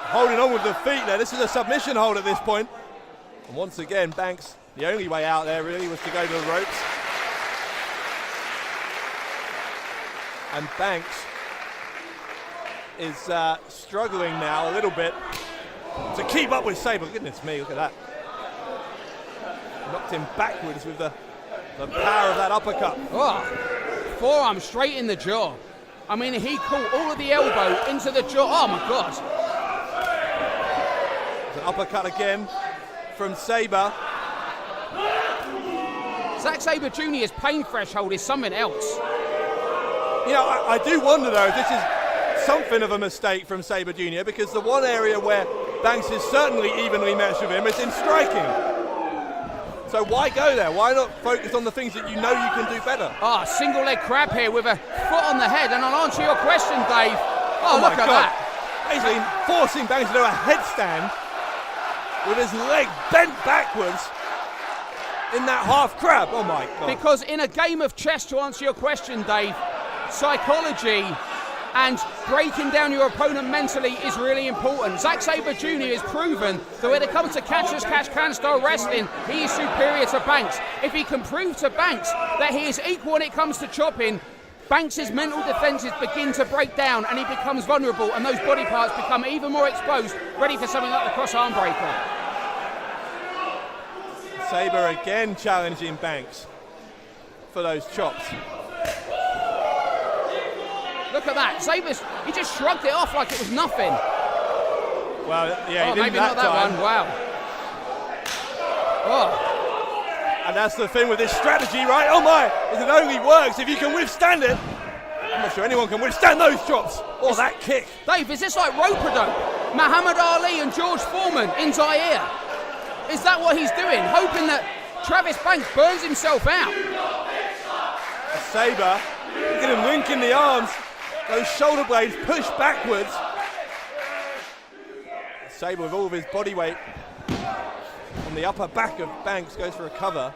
holding on with the feet there. This is a submission hold at this point. And once again, Banks, the only way out there really was to go to the ropes. And Banks is struggling now a little bit to keep up with Sabre. Goodness me, look at that. Knocked him backwards with the power of that uppercut. Oh, forearm straight in the jaw. I mean, he caught all of the elbow into the jaw. Oh my God. An uppercut again from Sabre. Zack Sabre Jr.'s pain threshold is something else. You know, I do wonder though if this is something of a mistake from Sabre Jr., because the one area where Banks is certainly evenly matched with him is in striking. So why go there? Why not focus on the things that you know you can do better? Oh, single leg crab here with a foot on the head, and I'll answer your question, Dave. Oh, look at that. Basically forcing Banks to do a headstand with his leg bent backwards in that half crab. Oh my God. Because in a game of chess, to answer your question, Dave, psychology and breaking down your opponent mentally is really important. Zack Sabre Jr. has proven that when it comes to catch-as-catch-can style wrestling, he is superior to Banks. If he can prove to Banks that he is equal when it comes to chopping, Banks' mental defences begin to break down and he becomes vulnerable, and those body parts become even more exposed, ready for something like the cross arm breaker. Sabre again challenging Banks for those chops. Look at that. Sabre's, he just shrugged it off like it was nothing. Well, yeah, he didn't maybe not that time. one. Wow. Oh. And that's the thing with this strategy, right? Oh my, it only works if you can withstand it. I'm not sure anyone can withstand those drops or that kick. Dave, is this like rope-a-dope? Muhammad Ali and George Foreman in Zaire. Is that what he's doing? Hoping that Travis Banks burns himself out. Sabre, look at him linking the arms. Those shoulder blades push backwards. Sabre with all of his body weight on the upper back of Banks goes for a cover.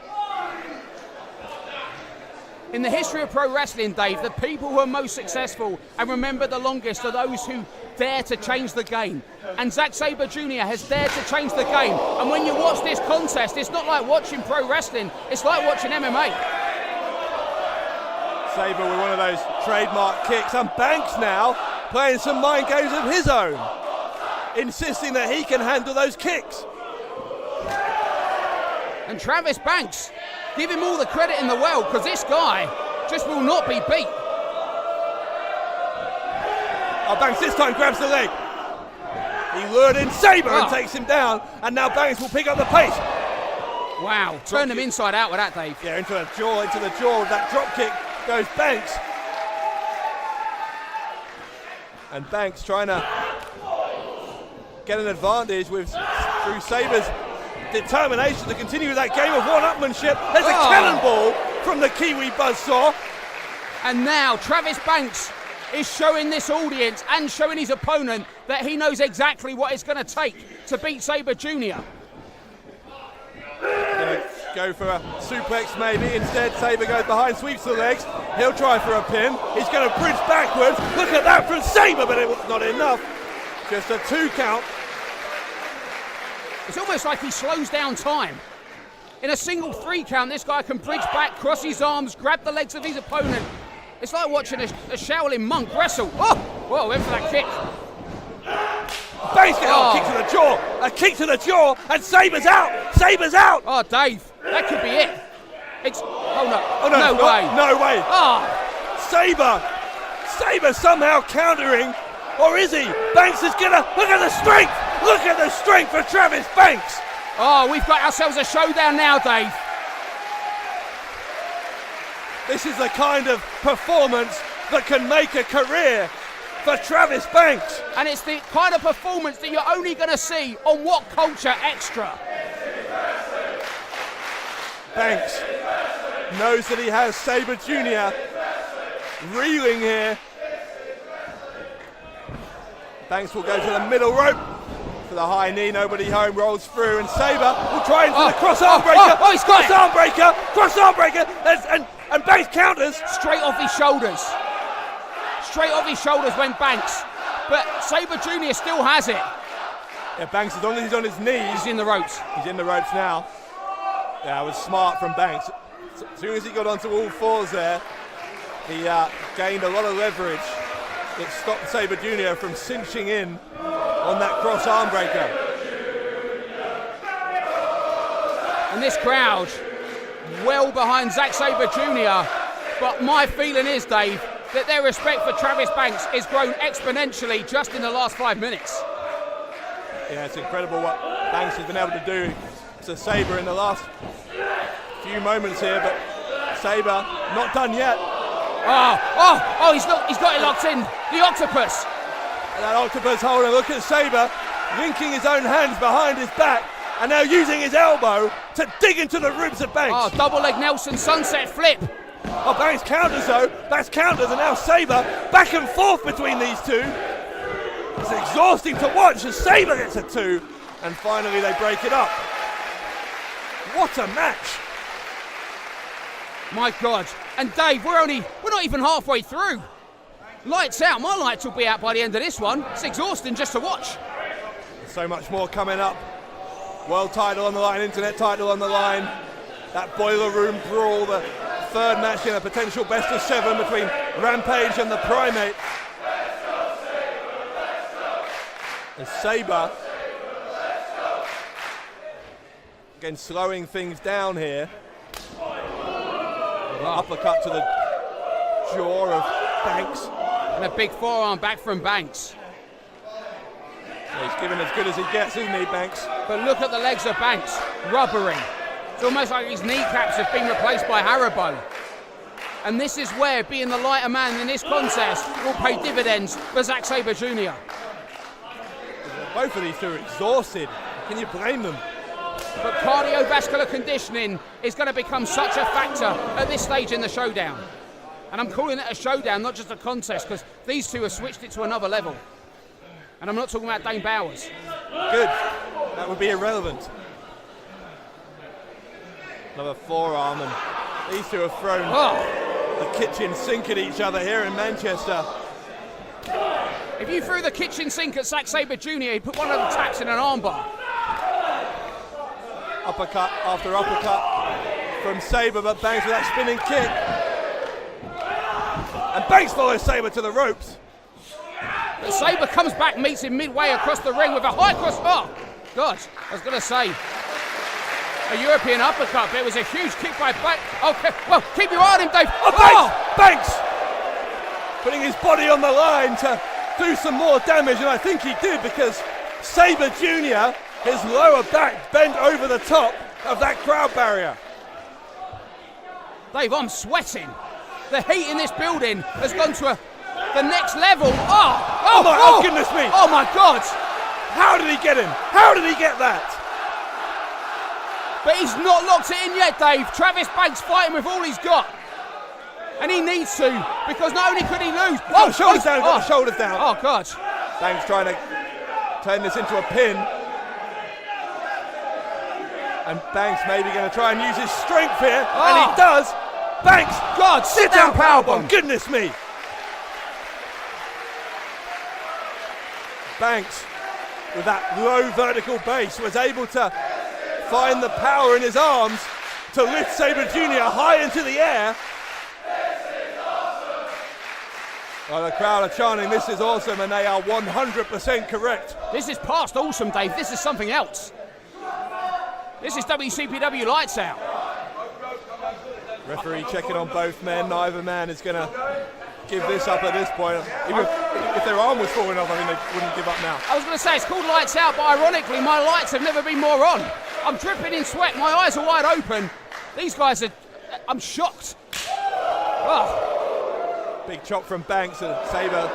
In the history of pro wrestling, Dave, the people who are most successful and remember the longest are those who dare to change the game. And Zack Sabre Jr. has dared to change the game. And when you watch this contest, it's not like watching pro wrestling, it's like watching MMA. Sabre with one of those trademark kicks, and Banks now playing some mind games of his own, insisting that he can handle those kicks. And Travis Banks, give him all the credit in the world, because this guy just will not be beat. Oh, Banks this time grabs the leg. He lured in Sabre and takes him down, and now Banks will pick up the pace. Wow, turn him inside out with that, Dave. Yeah, into the jaw with that drop kick goes Banks. And Banks trying to get an advantage through Sabre's determination to continue that game of one-upmanship. There's a cannonball from the Kiwi buzzsaw. And now Travis Banks is showing this audience and showing his opponent that he knows exactly what it's going to take to beat Sabre Jr. Gonna go for a suplex maybe. Instead, Sabre goes behind, sweeps the legs. He'll try for a pin. He's going to bridge backwards. Look at that from Sabre, but it was not enough. Just a 2 count. It's almost like he slows down time. In a single 3 count, this guy can bridge back, cross his arms, grab the legs of his opponent. It's like watching a Shaolin monk wrestle. Oh, whoa, went for that kick. Banks kick to the jaw, a kick to the jaw, and Sabre's out. Sabre's out. Oh, Dave, that could be it. It's no way. No way. Oh, Sabre somehow countering, or is he? Banks is gonna look at the strength. Look at the strength for Travis Banks. Oh, we've got ourselves a showdown now, Dave. This is the kind of performance that can make a career for Travis Banks. And it's the kind of performance that you're only going to see on What Culture Extra. Banks knows that he has Sabre Jr. reeling here. Banks will go to the middle rope for the high knee, nobody home, rolls through, and Sabre will try in for the cross arm breaker. Oh, he's got cross arm breaker, and Banks counters. Straight off his shoulders. Straight off his shoulders went Banks. But Sabre Jr. still has it. Yeah, Banks, as long as he's on his knees. He's in the ropes. He's in the ropes now. Yeah, it was smart from Banks. As soon as he got onto all fours there, he gained a lot of leverage that stopped Sabre Jr. from cinching in on that cross arm breaker. And this crowd, well behind Zack Sabre Jr. But my feeling is, Dave, that their respect for Travis Banks has grown exponentially just in the last 5 minutes. Yeah, it's incredible what Banks has been able to do to Sabre in the last few moments here, but Sabre not done yet. He's got it locked in. The octopus. And that octopus hold, and look at Sabre linking his own hands behind his back and now using his elbow to dig into the ribs of Banks. Oh, double leg Nelson sunset flip. Oh, Banks counters though. Banks counters, and now Sabre back and forth between these two. It's exhausting to watch as Sabre gets a 2, and finally they break it up. What a match! My God. And Dave, we're not even halfway through. Lights out. My lights will be out by the end of this one. It's exhausting just to watch. So much more coming up. World title on the line, internet title on the line. That boiler room brawl, the third match in a potential best of 7 between Rampage and the Primate. And Sabre, again slowing things down here. Uppercut to the jaw of Banks. And a big forearm back from Banks. He's giving as good as he gets, isn't he, Banks? But look at the legs of Banks, rubbering. It's almost like his kneecaps have been replaced by Haribo. And this is where being the lighter man in this contest will pay dividends for Zack Sabre Jr. Both of these two are exhausted. Can you blame them? But cardiovascular conditioning is going to become such a factor at this stage in the showdown. And I'm calling it a showdown, not just a contest, because these two have switched it to another level. And I'm not talking about Dane Bowers. Good. That would be irrelevant. Another forearm, and these two have thrown the kitchen sink at each other here in Manchester. If you threw the kitchen sink at Zack Sabre Jr., he'd put one of the tacks in an armbar. Uppercut after uppercut from Sabre, but Banks with that spinning kick. And Banks follows Sabre to the ropes. But Sabre comes back, meets him midway across the ring with a high cross. Oh, God, I was going to say a European uppercut, but it was a huge kick by Banks. Okay, well, keep your eye on him, Dave. Oh, Banks! Putting his body on the line to do some more damage, and I think he did, because Sabre Jr., his lower back bent over the top of that crowd barrier. Dave, I'm sweating. The heat in this building has gone to the next level. Oh, goodness me. Oh, my God. How did he get him? How did he get that? But he's not locked it in yet, Dave. Travis Banks fighting with all he's got. And he needs to, because not only could he lose. Shoulders down, got the shoulders down. Oh, God. Banks trying to turn this into a pin. And Banks maybe going to try and use his strength here. And he does. Banks, God, sit down powerbomb. Goodness me. Banks, with that low vertical base, was able to find the power in his arms to lift Sabre Jr. high into the air. Well, the crowd are chanting, "This is awesome," and they are 100% correct. This is past awesome, Dave. This is something else. This is WCPW Lights Out. Referee checking on both men. Neither man is going to give this up at this point. Even if their arm was falling off, I think they wouldn't give up now. I was going to say it's called Lights Out, but ironically, my lights have never been more on. I'm dripping in sweat. My eyes are wide open. These guys are... I'm shocked. Oh. Big chop from Banks, and Sabre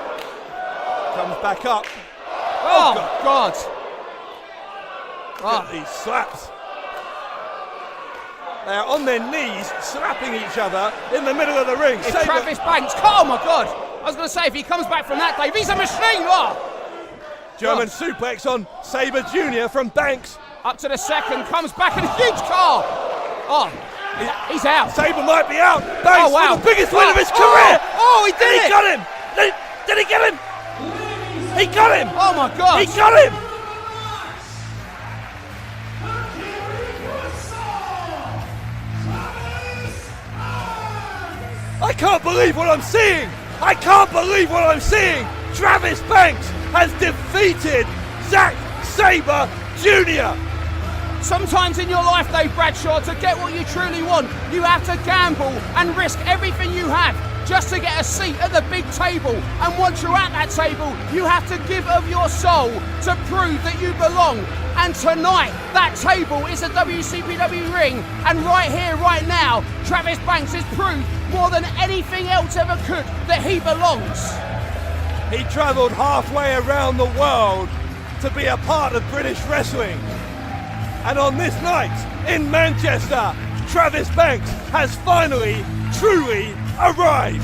comes back up. Oh, God. Look at these slaps. They are on their knees, slapping each other in the middle of the ring. It's Travis Banks. Oh, my God. I was going to say, if he comes back from that, Dave, he's a machine. German suplex on Sabre Jr. from Banks. Up to the second, comes back in a huge car. He's out. Sabre might be out. Banks with the biggest win of his career. He did it. He got him. Did he get him? He got him. Oh, my God. He got him. I can't believe what I'm seeing! I can't believe what I'm seeing! Travis Banks has defeated Zack Sabre Jr. Sometimes in your life, Dave Bradshaw, to get what you truly want, you have to gamble and risk everything you have just to get a seat at the big table. And once you're at that table, you have to give of your soul to prove that you belong. And tonight, that table is a WCPW ring. And right here, right now, Travis Banks has proved more than anything else ever could that he belongs. He travelled halfway around the world to be a part of British wrestling. And on this night in Manchester, Travis Banks has finally, truly arrived.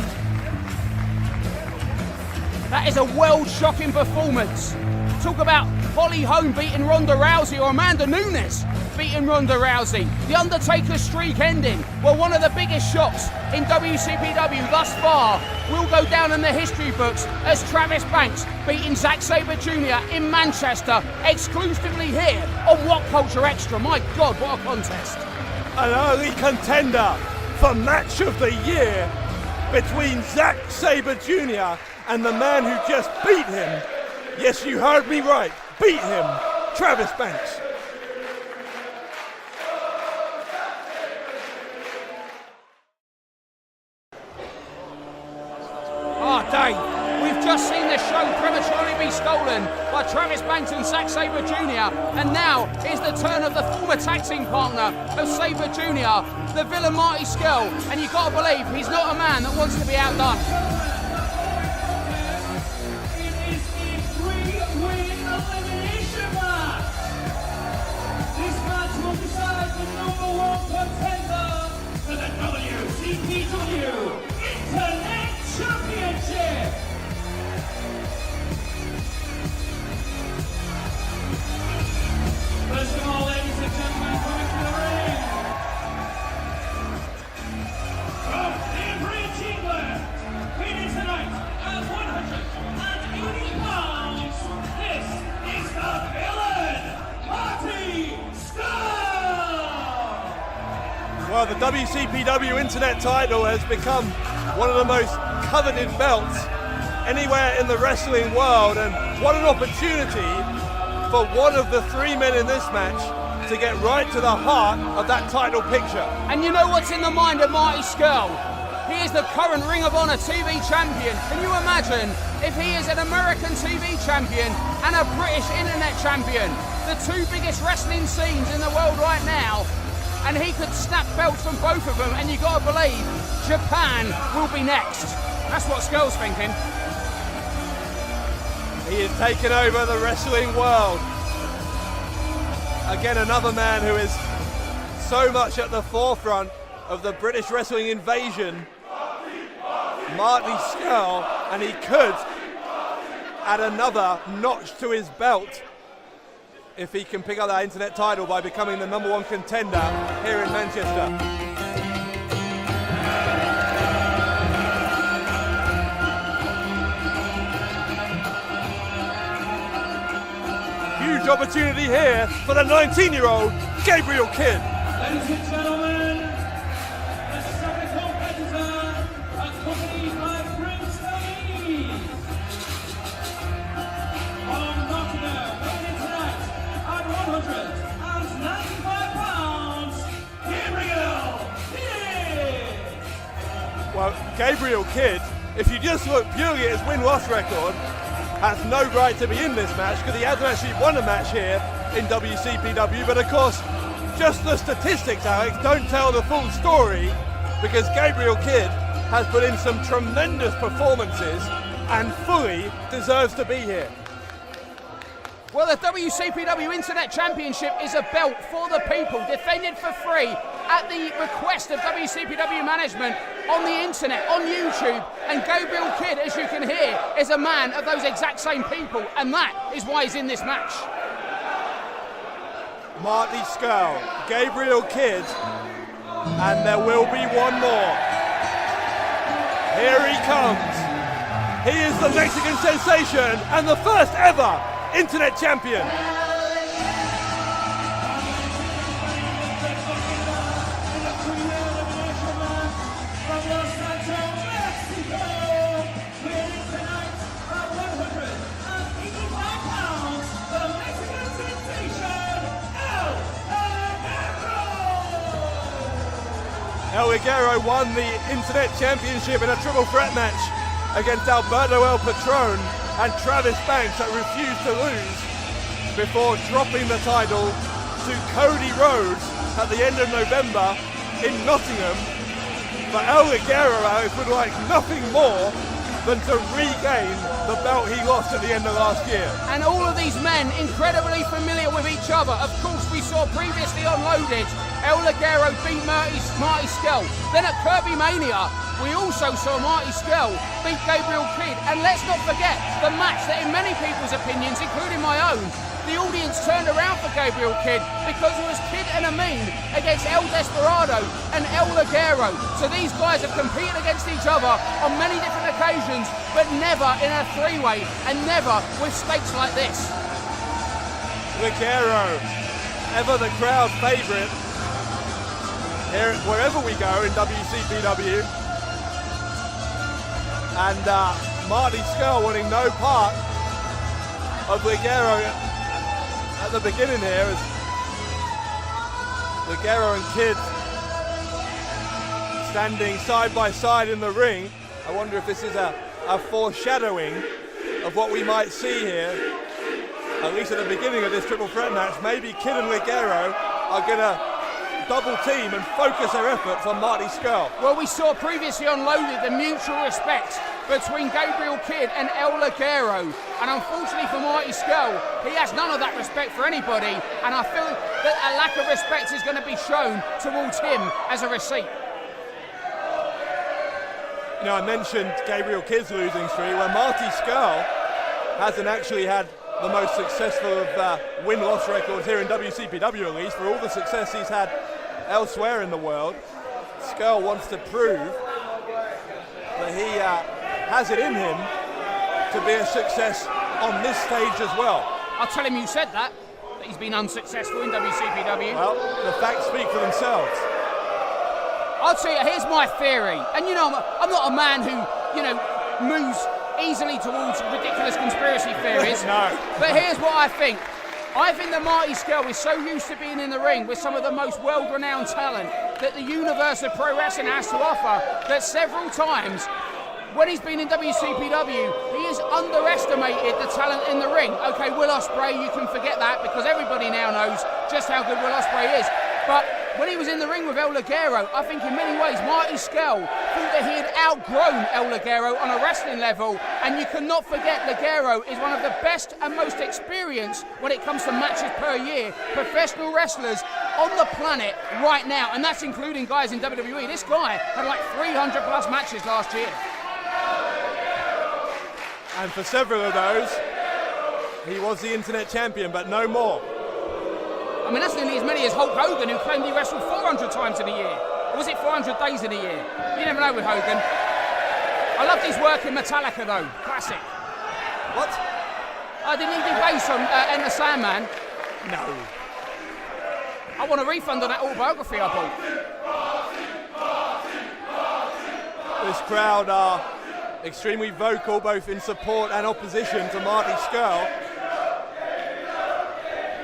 That is a world-shocking performance. Talk about Holly Holm beating Ronda Rousey or Amanda Nunes beating Ronda Rousey. The Undertaker's streak ending. Well, one of the biggest shocks in WCPW thus far will go down in the history books as Travis Banks beating Zack Sabre Jr. in Manchester, exclusively here on What Culture Extra. My God, what a contest. An early contender for Match of the Year between Zack Sabre Jr. and the man who just beat him. Yes, you heard me right. Beat him. Travis Banks. Oh, Dave, we've just seen this show prematurely be stolen by Travis Banks and Zack Sabre Jr. And now is the turn of the former tag team partner of Sabre Jr., the villain Marty Scurll. And you've got to believe he's not a man that wants to be outdone. It is a 3-win elimination match. This match will decide the #1 contender for the WCPW Internet Championship. First of all, ladies and gentlemen, coming to the ring, from Cambridge, England, weighing tonight at 180 pounds, this is the villain, Marty Scurll! Well, the WCPW Internet title has become one of the most coveted belts anywhere in the wrestling world, and what an opportunity for one of the 3 men in this match to get right to the heart of that title picture. And you know what's in the mind of Marty Scurll? He is the current Ring of Honor TV champion. Can you imagine if he is an American TV champion and a British Internet champion? The two biggest wrestling scenes in the world right now. And he could snap belts from both of them, and you got to believe Japan will be next. That's what Scurll's thinking. He has taken over the wrestling world. Again, another man who is so much at the forefront of the British wrestling invasion, Marty Scurll, and he could add another notch to his belt if he can pick up that Internet title by becoming the #1 contender here in Manchester. Huge opportunity here for the 19-year-old Gabriel Kidd. Ladies and gentlemen, the second competitor, accompanied by Prince Ali. From Nottingham, weighing tonight at 195 pounds, Gabriel Kidd. Well, Gabriel Kidd, if you just look purely at his win-loss record, has no right to be in this match because he hasn't actually won a match here in WCPW. But of course, just the statistics, Alex, don't tell the full story, because Gabriel Kidd has put in some tremendous performances and fully deserves to be here. Well, the WCPW Internet Championship is a belt for the people, defended for free at the request of WCPW management on the internet, on YouTube. And Gabriel Kidd, as you can hear, is a man of those exact same people, and that is why he's in this match. Marty Scurll, Gabriel Kidd, and there will be one more. Here he comes. He is the Mexican sensation and the first ever Internet champion. El Ligero won the Internet Championship in a triple threat match against Alberto El Patron and Travis Banks that refused to lose before dropping the title to Cody Rhodes at the end of November in Nottingham. But El Ligero, Alex, would like nothing more than to regain the belt he lost at the end of last year. And all of these men incredibly familiar with each other. Of course, we saw previously on Loaded, El Ligero beat Marty Scurll. Then at Kirby Mania, we also saw Marty Scurll beat Gabriel Kidd. And let's not forget the match that in many people's opinions, including my own, the audience turned around for Gabriel Kidd because it was Kidd and Amin against El Desperado and El Ligero. So these guys have competed against each other on many different occasions, but never in a three-way and never with stakes like this. Ligero, ever the crowd favourite here wherever we go in WCPW. And Marty Scurll wanting no part of Ligero at the beginning here, as Ligero and Kidd standing side by side in the ring. I wonder if this is a foreshadowing of what we might see here, at least at the beginning of this triple threat match. Maybe Kidd and Ligero are going to double team and focus their efforts on Marty Scurll. Well, we saw previously on Loaded the mutual respect between Gabriel Kidd and El Ligero, and unfortunately for Marty Scurll, he has none of that respect for anybody, and I feel that a lack of respect is going to be shown towards him as a receipt. You know, I mentioned Gabriel Kidd's losing streak, where Marty Scurll hasn't actually had the most successful of win-loss records here in WCPW, at least, for all the success he's had elsewhere in the world. Scurll wants to prove that he has it in him to be a success on this stage as well. I'll tell him you said that he's been unsuccessful in WCPW. Well, the facts speak for themselves. I'll tell you, here's my theory. And you know, I'm not a man who, you know, moves easily towards ridiculous conspiracy theories. No. But here's what I think. I think that Marty Scurll is so used to being in the ring with some of the most world-renowned talent that the universe of pro wrestling has to offer, that several times when he's been in WCPW, he has underestimated the talent in the ring. Okay, Will Ospreay, you can forget that because everybody now knows just how good Will Ospreay is. But when he was in the ring with El Ligero, I think in many ways Marty Scurll thought that he had outgrown El Ligero on a wrestling level, and you cannot forget Ligero is one of the best and most experienced when it comes to matches per year, professional wrestlers on the planet right now, and that's including guys in WWE. This guy had like 300 plus matches last year. And for several of those, he was the internet champion, but no more. I mean, that's nearly as many as Hulk Hogan, who claimed he wrestled 400 times in a year. Or was it 400 days in a year? You never know with Hogan. I loved his work in Metallica, though. Classic. What? Didn't he do bass on Enter Sandman? No. I want a refund on that autobiography I bought. This crowd are extremely vocal, both in support and opposition to Marty Scurll.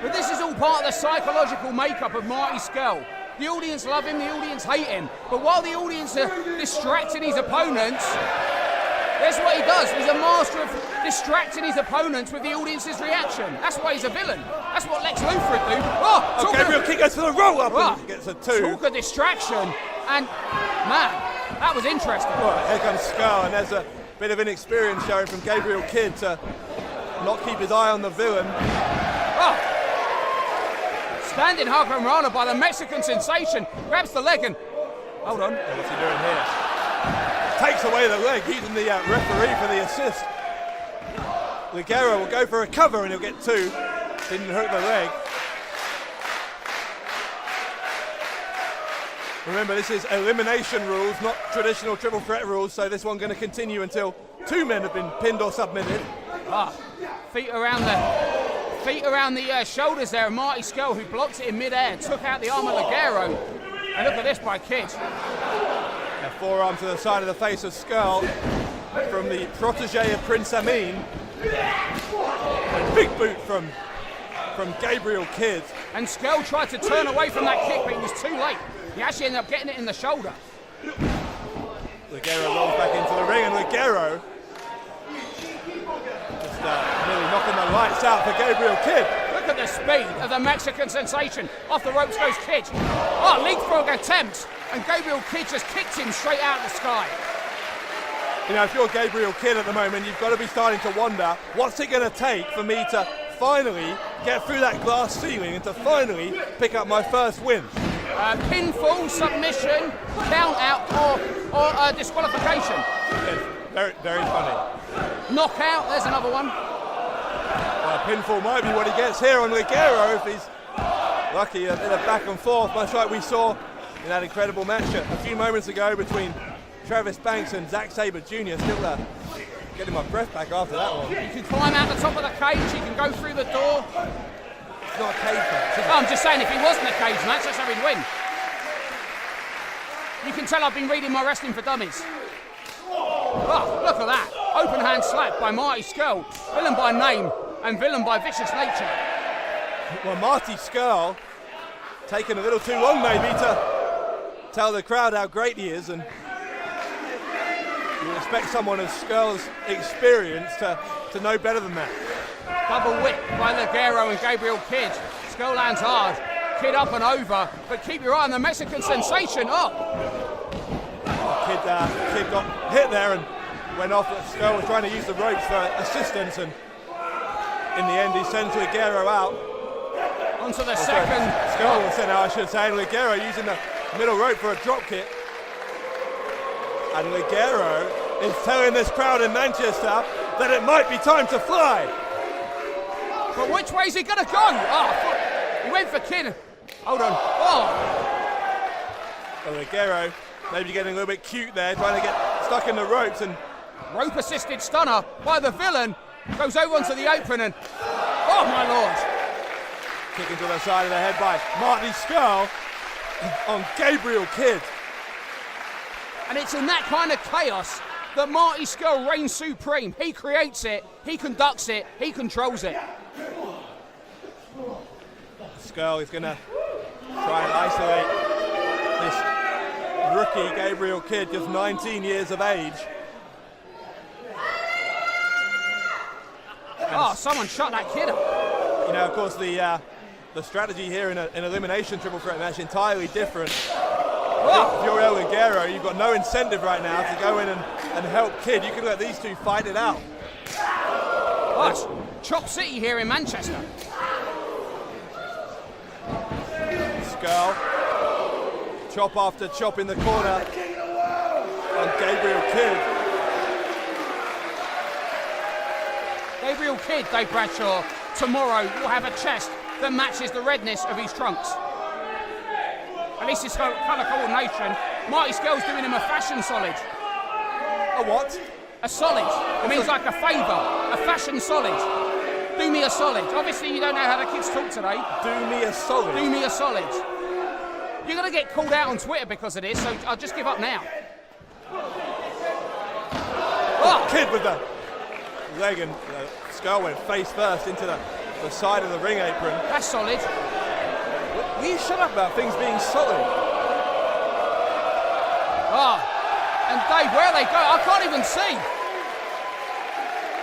But this is all part of the psychological makeup of Marty Scurll. The audience love him, the audience hate him. But while the audience are distracting his opponents, that's what he does. He's a master of distracting his opponents with the audience's reaction. That's why he's a villain. That's what Lex Luthor would do. Oh, Gabriel Kidd goes for the roll-up and gets a 2. Talk of distraction. And, man, that was interesting. Well, here comes Scurll, and there's a bit of inexperience showing from Gabriel Kidd to not keep his eye on the villain. Standing Hurricanrana by the Mexican sensation, grabs the leg and... Hold on. What's he doing here? Takes away the leg, using the referee for the assist. Ligero will go for a cover and he'll get 2. Didn't hook the leg. Remember, this is elimination rules, not traditional triple threat rules, so this one's going to continue until 2 men have been pinned or submitted. Feet around the shoulders there of Marty Scurll, who blocked it in mid-air, took out the arm of Ligero. And look at this by Kidd. A forearm to the side of the face of Scurll from the protege of Prince Amin. A big boot from Gabriel Kidd. And Scurll tried to turn away from that kick, but he was too late. He actually ended up getting it in the shoulder. Ligero rolls back into the ring, and Ligero just nearly knocking the lights out for Gabriel Kidd. Look at the speed of the Mexican sensation. Off the ropes goes Kidd. Leapfrog attempt, and Gabriel Kidd just kicked him straight out of the sky. You know, if you're Gabriel Kidd at the moment, you've got to be starting to wonder, what's it going to take for me to finally get through that glass ceiling and to finally pick up my first win? Pinfall, submission, count out, or disqualification. Yes, very, very funny. Knockout, there's another one. Pinfall might be what he gets here on Ligero if he's lucky. A bit of back and forth, much like we saw in that incredible match a few moments ago between Travis Banks and Zack Sabre Jr. Still getting my breath back after that one. You can climb out the top of the cage, you can go through the door. It's not a cage match, is it? I'm just saying, if he wasn't a cage match, that's how he'd win. You can tell I've been reading my Wrestling for Dummies. Oh, look at that. Open hand slap by Marty Skrull. Villain by name and villain by vicious nature. Well, Marty Skrull taking a little too long maybe to tell the crowd how great he is, and you expect someone of Skrull's experience to know better than that. Double whip by Ligero and Gabriel Kidd. Skrull lands hard. Kidd up and over, but keep your eye on the Mexican sensation. Kidd got hit there and went off. Skrull was trying to use the ropes for assistance, and in the end he sends Ligero out. Onto the second. Skrull was sent out, I should say, and Ligero using the middle rope for a drop kick. And Ligero is telling this crowd in Manchester that it might be time to fly. But which way is he going to go? He went for Kidd. Hold on. Well, Ligero maybe getting a little bit cute there, trying to get stuck in the ropes, and rope-assisted stunner by the villain. Goes over onto the apron and, oh my lord. Kicking to the side of the head by Marty Skrull on Gabriel Kidd. And it's in that kind of chaos that Marty Skrull reigns supreme. He creates it, he conducts it, he controls it. Skrull is going to try and isolate this rookie Gabriel Kidd, just 19 years of age. Oh, someone shot that kid up. You know, of course, the strategy here in an elimination triple threat match entirely different. If you're El Ligero, you've got no incentive right now to go in and help Kidd. You can let these two fight it out. Oh, it's Chop City here in Manchester. Skrull, chop after chop in the corner on Gabriel Kidd. Gabriel Kidd, Dave Bradshaw, tomorrow will have a chest that matches the redness of his trunks. At least it's colour coordination. Marty Skrull's doing him a fashion solid. A what? A solid. It means like a favour. A fashion solid. Do me a solid. Obviously you don't know how the kids talk today. Do me a solid. Do me a solid. You're going to get called out on Twitter because of this, so I'll just give up now. Kidd with the leg, and Skrull went face first into the side of the ring apron. That's solid. Will you shut up about things being solid? And Dave, where they go, I can't even see.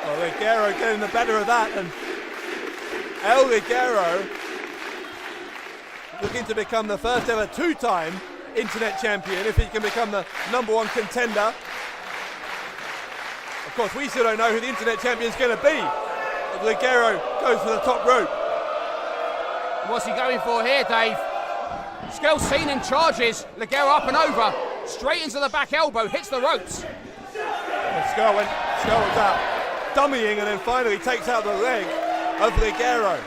Well, Ligero getting the better of that, and El Ligero looking to become the first ever two-time internet champion if he can become the #1 contender. Of course, we still don't know who the internet champion is going to be. But Ligero goes for the top rope. What's he going for here, Dave? Skrull seen and charges. Ligero up and over. Straight into the back elbow, hits the ropes. And Skrull was out, dummying, and then finally takes out the leg of Ligero.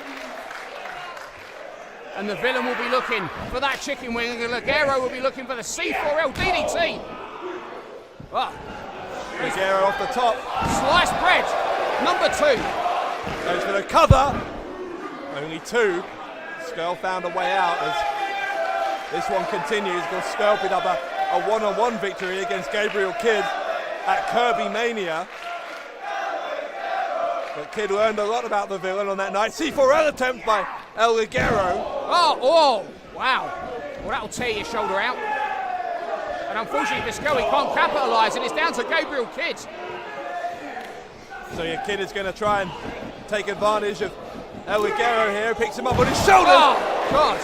And the villain will be looking for that chicken wing, and Ligero will be looking for the C4L DDT. Ligero off the top. Sliced bread, #2. Goes for the cover. Only two. Skrull found a way out as this one continues. Because Skrull picked up a one-on-one victory against Gabriel Kidd at Kirby Mania. But Kidd learned a lot about the villain on that night. C4L attempt by El Ligero. Wow. Well, that'll tear your shoulder out. And unfortunately for Skrull, he can't capitalise, and it's down to Gabriel Kidd. So your Kidd is going to try and take advantage of El Ligero here. Picks him up on his shoulder. Oh, God.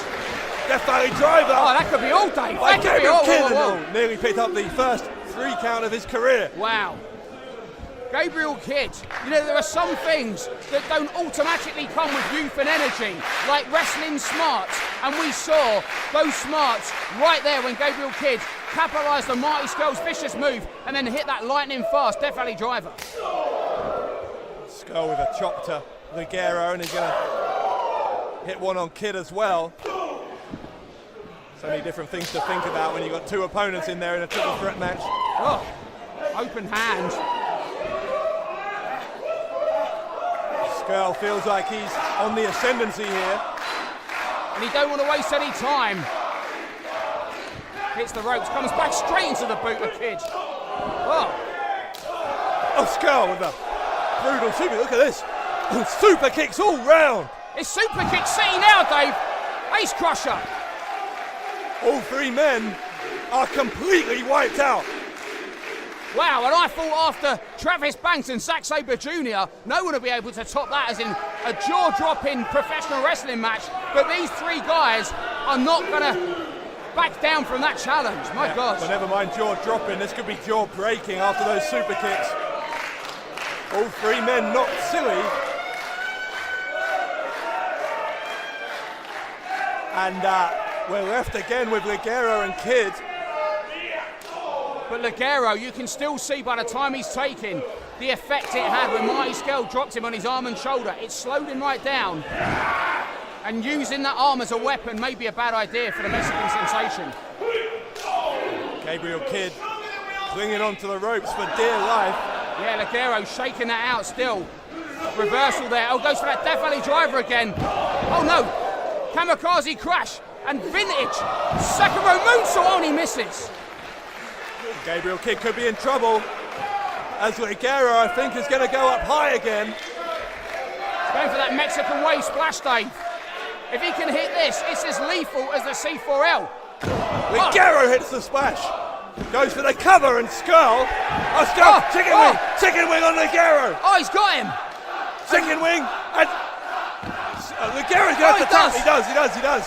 Death Valley driver. Oh, that could be all, Dave. By That could be Gabriel all. Kidd. Whoa. Nearly picked up the first 3 count of his career. Wow. Gabriel Kidd, you know, there are some things that don't automatically come with youth and energy, like wrestling smarts, and we saw those smarts right there when Gabriel Kidd capitalised on Marty Skrull's vicious move and then hit that lightning fast Death Valley driver. Skrull with a chop to Ligero, and he's going to hit one on Kidd as well. So many different things to think about when you've got 2 opponents in there in a triple threat match. Oh, open hand. Skrull feels like he's on the ascendancy here. And he don't want to waste any time. Hits the ropes, comes back straight into the boot of Kidd. Oh. Oh, Skull with a brutal super. Look at this. Super kicks all round. It's Super Kick City now, Dave. Ace Crusher. All three men are completely wiped out. Wow, and I thought after Travis Banks and Zack Sabre Jr., no one would be able to top that as in a jaw-dropping professional wrestling match. But these three guys are not going to back down from that challenge. My God. But never mind jaw-dropping, this could be jaw-breaking after those super kicks. All three men knocked silly. And we're left again with Ligero and Kidd. But Ligero, you can still see by the time he's taken the effect it had when Marty Scurll dropped him on his arm and shoulder. It slowed him right down. And using that arm as a weapon may be a bad idea for the Mexican sensation. Gabriel Kidd clinging onto the ropes for dear life. Yeah, Ligero shaking that out still. Reversal there. Oh, goes for that Death Valley driver again. Oh no. Kamikaze crash. And vintage. Second row moonsault only misses. Gabriel Kidd could be in trouble. As Ligero, I think, is going to go up high again. Going for that Mexican wave splash, Dave. If he can hit this, it's as lethal as the C4L. Ligero hits the splash. Goes for the cover and Scurll. Oh, Scurll, chicken wing on Ligero. Oh, he's got him. Chicken wing. And Ligero's going to tap. He does.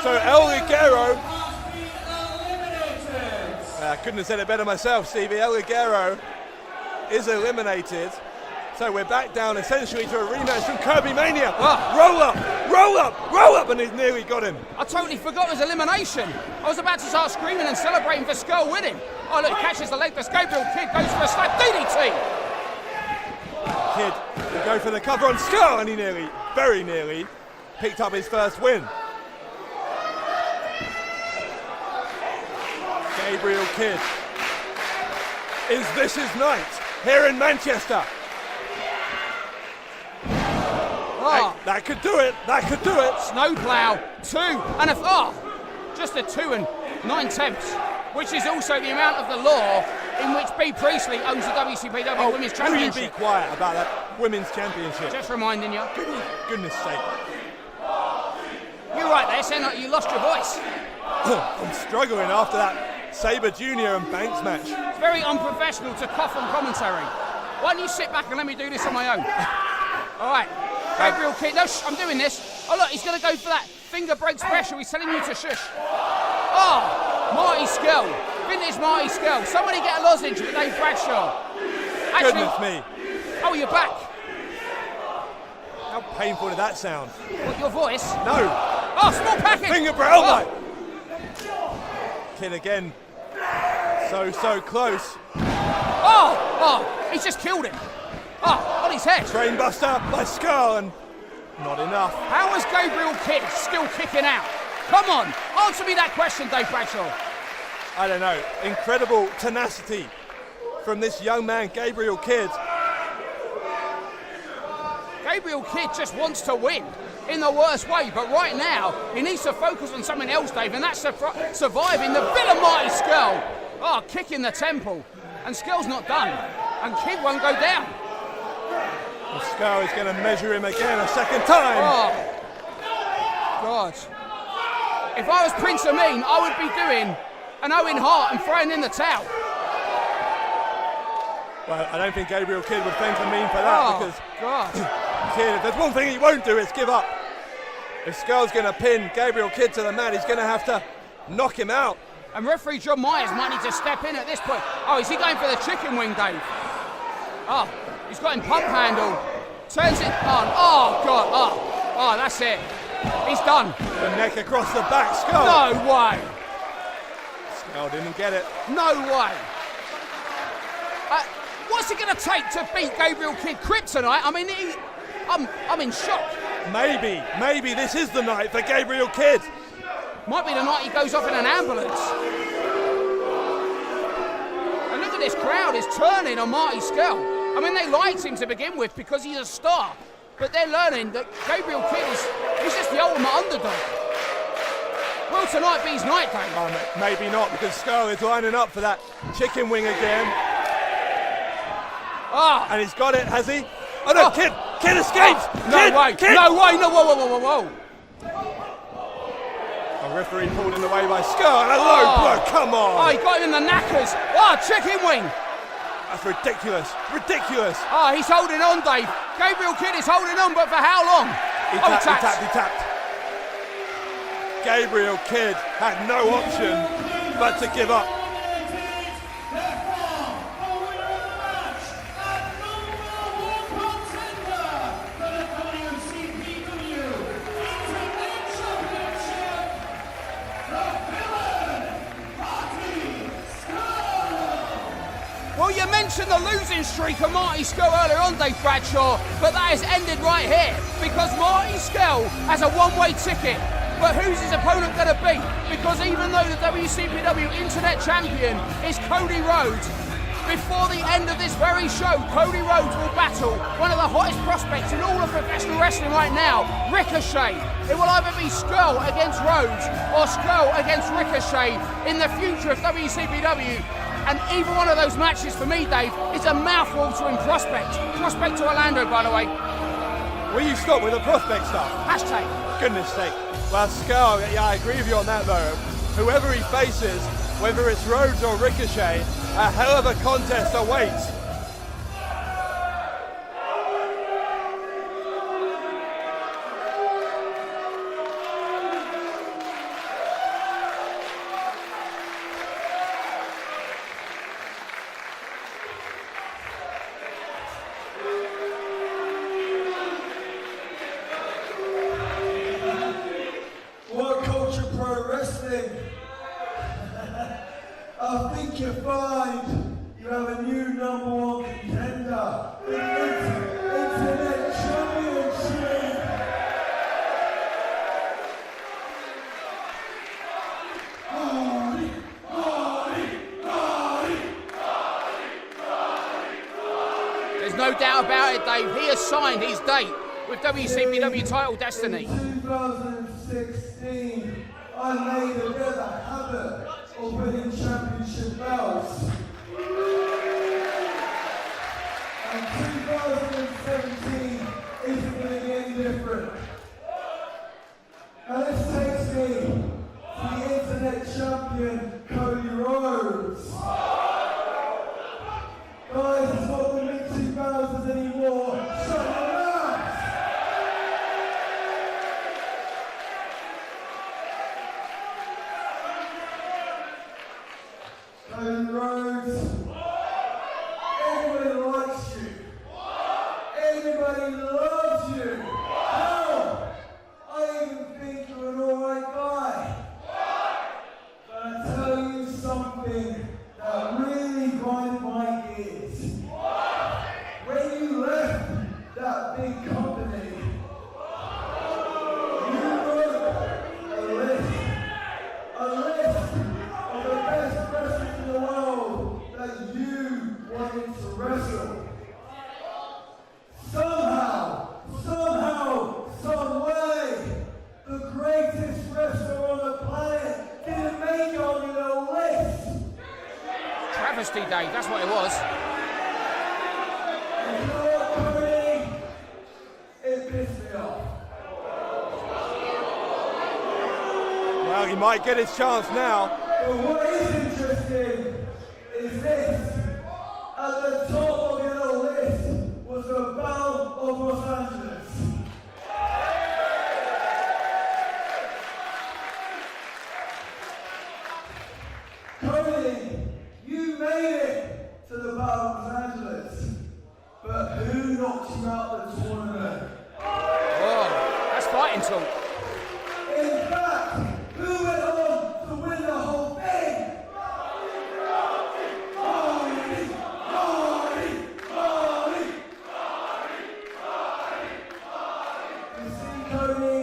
So El Ligero. I couldn't have said it better myself, Stevie. El Ligero is eliminated. So we're back down essentially to a rematch from Kirby Mania. Roll up, and he's nearly got him. I totally forgot his elimination. I was about to start screaming and celebrating for Scurll winning. Oh look, he catches the leg, but Gabriel Kidd goes for a slap DDT. Kidd will go for the cover on Scurll, and he very nearly, picked up his first win. Gabriel Kidd. Is this his night here in Manchester? Oh. Hey, that could do it. Snowplow, 2 and just a 2 and 9/10, which is also the amount of the law in which B. Priestley owns the WCPW Women's Championship. Will you be quiet about that Women's Championship? Just reminding you. Goodness sake. You're right there, saying like you lost your voice. I'm struggling after that Sabre Jr. and Banks match. It's very unprofessional to cough on commentary. Why don't you sit back and let me do this on my own? All right. Gabriel Kidd, no, I'm doing this. Oh look, he's going to go for that finger break special. He's telling you to shush. Oh, Marty Scurll, vintage Marty Scurll. Somebody get a lozenge for Dave Bradshaw. Actually, goodness me. Oh, you're back. How painful did that sound? What, your voice? No. Oh, small package. Finger break, oh my. Kidd again. So close. Oh, he's just killed him. Oh, on his head. Brainbuster by Scurll, and not enough. How is Gabriel Kidd still kicking out? Come on, answer me that question, Dave Bradshaw. I don't know. Incredible tenacity from this young man, Gabriel Kidd. Gabriel Kidd just wants to win in the worst way, but right now he needs to focus on something else, Dave, and that's surviving the villain Marty Scurll. Oh, kicking the temple, and Scurll's not done, and Kidd won't go down. Well, Scurll is going to measure him again a second time. Oh, God. If I was Prince Amin, I would be doing an Owen Hart and throwing in the towel. Well, I don't think Gabriel Kidd would thank Amin for that, because God. Kidd, if there's one thing he won't do, it's give up. If Scurll's going to pin Gabriel Kidd to the mat, he's going to have to knock him out. And referee John Myers might need to step in at this point. Oh, is he going for the chicken wing, Dave? Oh, he's got him pump handle. Turns it on. Oh, God. Oh, that's it. He's done. The neck across the back. Scurll. No way. Scurll didn't get it. No way. What's it going to take to beat Gabriel Kidd Kryptonite? I mean, I'm in shock. Maybe this is the night for Gabriel Kidd. Might be the night he goes off in an ambulance. And look at this crowd is turning on Marty Scurll. I mean, they liked him to begin with because he's a star, but they're learning that Gabriel Kidd is just the ultimate underdog. Will tonight be his night, Dave? Maybe not, because Scurll is lining up for that chicken wing again. Oh. And he's got it, has he? Oh no, Kid escapes! Kid! No way, no, whoa. A referee pulled in the way by Skull, and a low blow, come on! Oh, he got him in the knackers. Oh, chicken wing. That's ridiculous. Oh, he's holding on, Dave. Gabriel Kidd is holding on, but for how long? He tapped. Gabriel Kidd had no option but to give up. Well, you mentioned the losing streak of Marty Skell earlier on, Dave Bradshaw, but that has ended right here because Marty Skell has a one-way ticket. But who's his opponent going to be? Because even though the WCPW Internet Champion is Cody Rhodes, before the end of this very show, Cody Rhodes will battle one of the hottest prospects in all of professional wrestling right now, Ricochet. It will either be Skell against Rhodes or Skell against Ricochet in the future of WCPW. And either one of those matches for me, Dave, is a mouthwater in Prospect. Prospect to Orlando, by the way. Will you stop with the Prospect stuff? Hashtag. Goodness sake. Well, Skull, yeah, I agree with you on that though. Whoever he faces, whether it's Rhodes or Ricochet, a hell of a contest awaits. I think you'll find you have a new #1 contender in the Internet Championship. There's no doubt about it, Dave. He has signed his date with WCPW title destiny. In 2016, I made a bit of a habit of winning championship belts. And 2017 isn't going to be any different. Now this takes me to the Internet Champion, Cody Rhodes. Guys, it's not the mid-2000s anymore. Shut your mouth! Cody Rhodes, everybody likes you. Everybody loves you. Hell, I even think you're an alright guy. But I tell you something that really grinds my gears. When you left that big company, you wrote a list of the best wrestlers in the world that you wanted to wrestle. Somehow, some way, the greatest wrestler on the planet didn't make it on your little list. Travesty, Dave, that's what it was. And you know what, Cody? It pissed me off. Well, he might get his chance now. But what is interesting is this. At the top of your little list was the Battle of Los Angeles. Cody, you made it to the Battle of Los Angeles. But who knocked you out the tournament? Oh, that's fighting talk. In fact, who went on to win the whole thing? You see, Cody,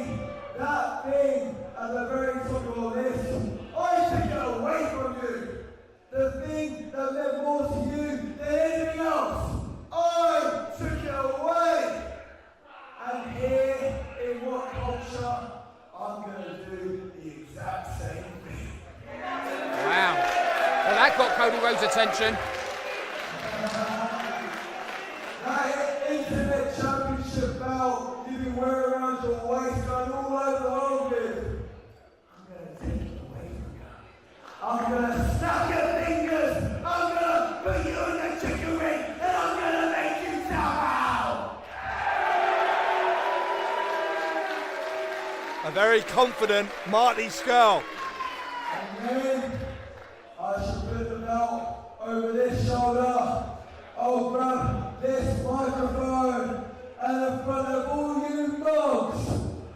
that thing at the very top of your list, I took it away from you. The thing that meant more to you than anything else, I took it away. And here in What Culture, I'm going to do the exact same thing. Wow. Well, that got Cody Rhodes' attention. I'm gonna snap your fingers, I'm gonna put you in the chicken ring, and I'm gonna make you tap out! A very confident Marty Scurll. And then I should put the belt over this shoulder. I'll grab this microphone, and in front of all you dogs,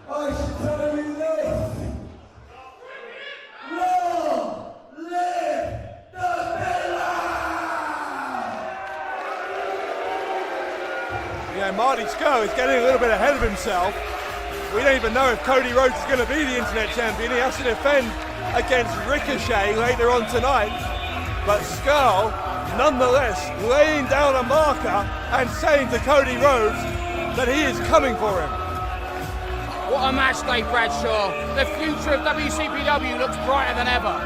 I should tell you this. Long live the Villa! Yeah, Marty Scurll is getting a little bit ahead of himself. We don't even know if Cody Rhodes is going to be the internet champion. He has to defend against Ricochet later on tonight. But Scurll, nonetheless, laying down a marker and saying to Cody Rhodes that he is coming for him. What a match day, Bradshaw. The future of WCPW looks brighter than ever.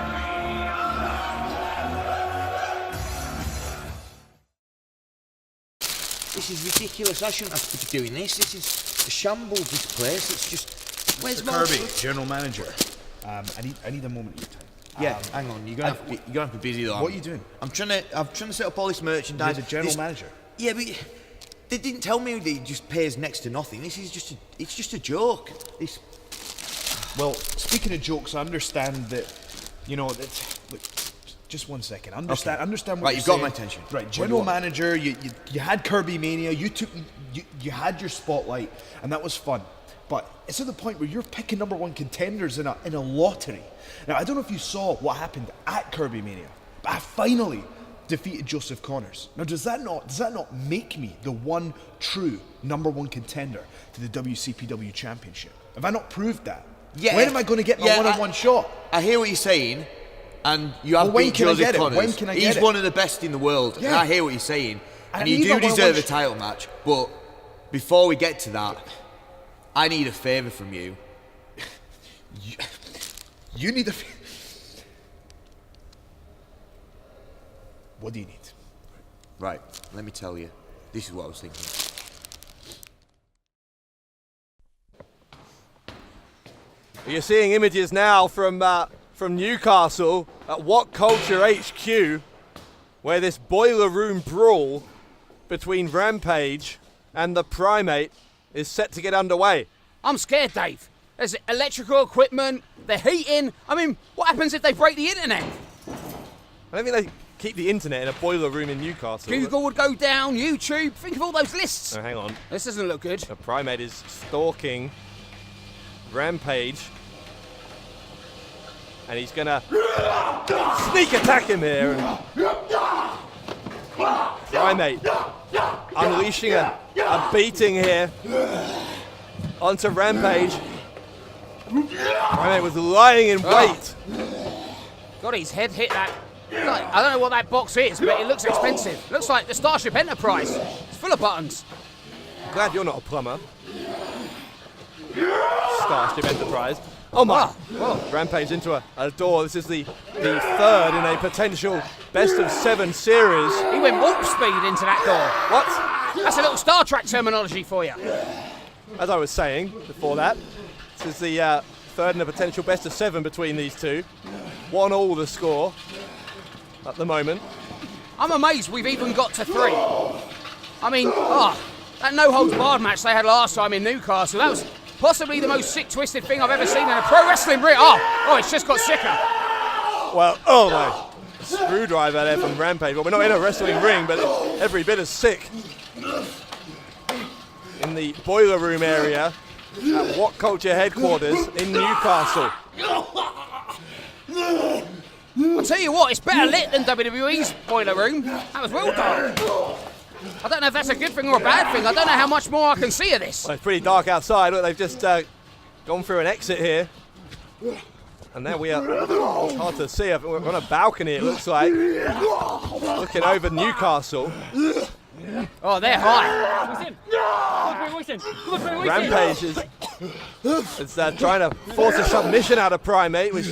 This is ridiculous. I shouldn't have to be doing this. This is a shambles, this place. It's just... Where's Mr. Kirby, general manager. I need a moment of your time. Yeah, hang on. You're gonna have to be busy though. What are you doing? I'm trying to set up all this merchandise. You're the general manager. Yeah, but they didn't tell me that it just pays next to nothing. This is just a joke. This. Well, speaking of jokes, I understand that. You know that. Look, just one second. Understand what Right, you're you've got saying. my attention. Right, What do you general want? manager. You had Kirby Mania. You had your spotlight, and that was fun. But it's to the point where you're picking #1 contenders in a lottery. Now, I don't know if you saw what happened at Kirby Mania, but I finally defeated Joseph Connors. Now, does that not make me the one true #1 contender to the WCPW Championship? Have I not proved that? Yeah. When am I going to get my one-on-one shot? I hear what you're saying, and you have Well, when beat can I Joseph get it? Connors. When can I get He's it? one of the best in the world, and Yeah. I hear what you're saying. I And you need do that one-on-one deserve a title match, but before we get to that, I need a favour from you. You need a... What do you need? Right, let me tell you. This is what I was thinking. You're seeing images now from Newcastle at What Culture HQ, where this boiler room brawl between Rampage and the Primate is set to get underway. I'm scared, Dave. There's electrical equipment, they're heating. I mean, what happens if they break the internet? I don't think they keep the internet in a boiler room in Newcastle. Google would go down, YouTube. Think of all those lists. Oh, hang on. This doesn't look good. The Primate is stalking Rampage. And he's gonna sneak attack him here. Primate unleashing a beating here onto Rampage. Primate was lying in wait. God, his head hit that. I don't know what that box is, but it looks expensive. Looks like the Starship Enterprise. It's full of buttons. Glad you're not a plumber. Starship Enterprise. Oh my! Whoa. Rampage into a door. This is the third in a potential best-of-7 series. He went warp speed into that door. What? That's a little Star Trek terminology for you. As I was saying before that, this is the third in a potential best-of-7 between these two. 1-1 the score at the moment. I'm amazed we've even got to 3. I mean, that no-holds-barred match they had last time in Newcastle, that was possibly the most sick, twisted thing I've ever seen in a pro wrestling ring. Oh, it's just got sicker. Well, oh my. Screwdriver there from Rampage. Well, we're not in a wrestling ring, but it's every bit as sick. In the boiler room area at What Culture headquarters in Newcastle. I'll tell you what, it's better lit than WWE's boiler room. That was well done. I don't know if that's a good thing or a bad thing. I don't know how much more I can see of this. Well, it's pretty dark outside. Look, they've just gone through an exit here. And there we are. It's hard to see. We're on a balcony, it looks like. Looking over Newcastle. Oh, they're high. Rampage is trying to force a submission out of Primate, which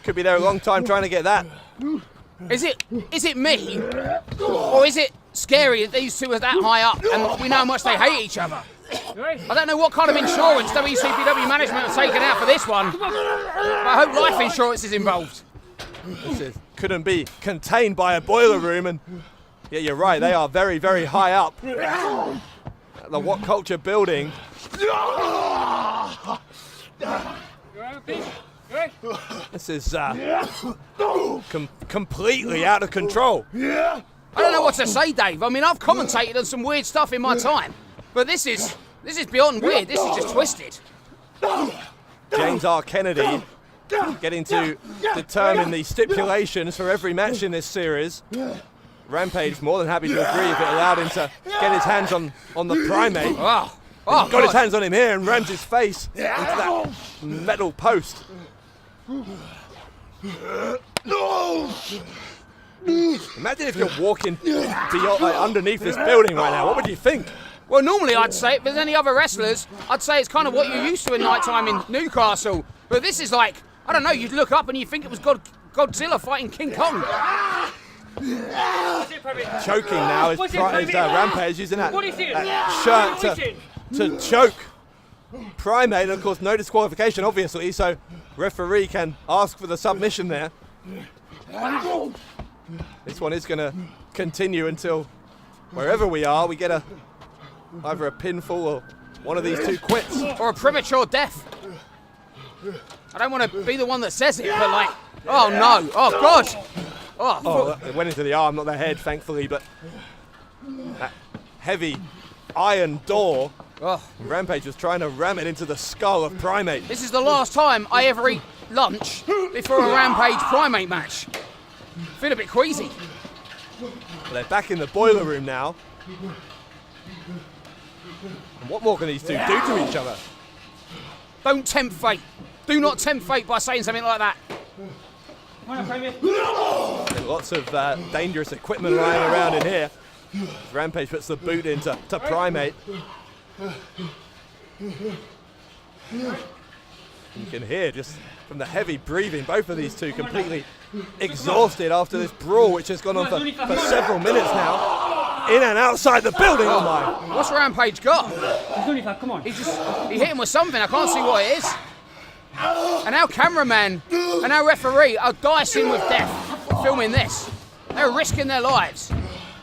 could be there a long time trying to get that. Is it me? Or is it scary that these two are that high up and we know how much they hate each other? I don't know what kind of insurance WCPW management have taken out for this one, but I hope life insurance is involved. couldn't be contained by a boiler room, and yeah, you're right, they are very, very high up at the What Culture building. This is completely out of control. I don't know what to say, Dave. I mean, I've commentated on some weird stuff in my time, but this is beyond weird. This is just twisted. James R. Kennedy getting to determine the stipulations for every match in this series. Rampage more than happy to agree if it allowed him to get his hands on the primate. Got his hands on him here and rams his face into that metal post. Imagine if you're walking underneath this building right now. What would you think? Well, normally I'd say, if there's any other wrestlers, I'd say it's kind of what you're used to in nighttime in Newcastle. But this is like, I don't know, you'd look up and you think it was Godzilla fighting King Kong. Choking now is Rampage using that shirt to choke Primate. And of course, no disqualification, obviously, so referee can ask for the submission there. This one is going to continue until wherever we are, we get either a pinfall or one of these two quits. Or a premature death. I don't want to be the one that says it, but like, oh no, oh God. It went into the arm, not the head, thankfully, but that heavy iron door, Rampage was trying to ram it into the skull of Primate. This is the last time I ever eat lunch before a Rampage Primate match. Feel a bit queasy. Well, they're back in the boiler room now. And what more can these two do to each other? Don't tempt fate. Do not tempt fate by saying something like that. Lots of dangerous equipment lying around in here. Rampage puts the boot into Primate. You can hear just from the heavy breathing, both of these two completely exhausted after this brawl, which has gone on for several minutes now. In and outside the building, oh my. What's Rampage got? Come on. He hit him with something, I can't see what it is. And our cameraman and our referee are dicing with death, filming this. They're risking their lives.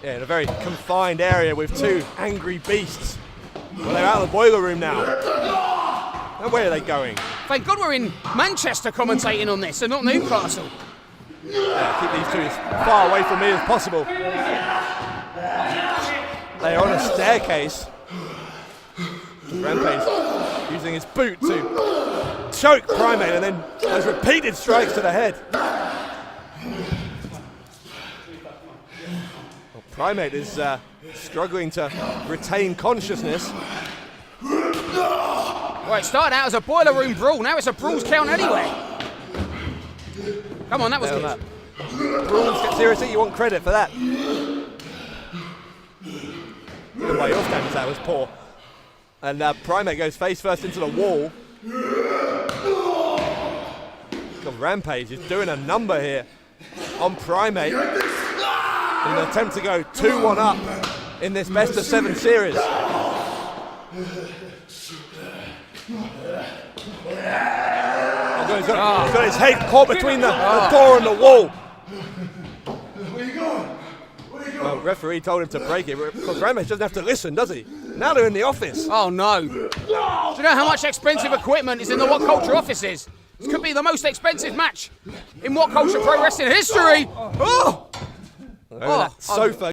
Yeah, in a very confined area with two angry beasts. Well, they're out of the boiler room now. And where are they going? Thank God we're in Manchester commentating on this and not Newcastle. Yeah, keep these two as far away from me as possible. They are on a staircase. Rampage using his boot to choke Primate and then those repeated strikes to the head. Well, Primate is struggling to retain consciousness. Well, it started out as a boiler room brawl, now it's a brawls count anyway. Come on, that was good. Brawls, seriously, you want credit for that? Even by your standards, that was poor. And Primate goes face first into the wall. God, Rampage is doing a number here on Primate in an attempt to go 2-1 up in this best of 7 series. He's got his head caught between the door and the wall. Where you going? Well, referee told him to break it, because Rampage doesn't have to listen, does he? Now they're in the office. Oh no. Do you know how much expensive equipment is in the What Culture offices? This could be the most expensive match in What Culture Pro Wrestling history. That sofa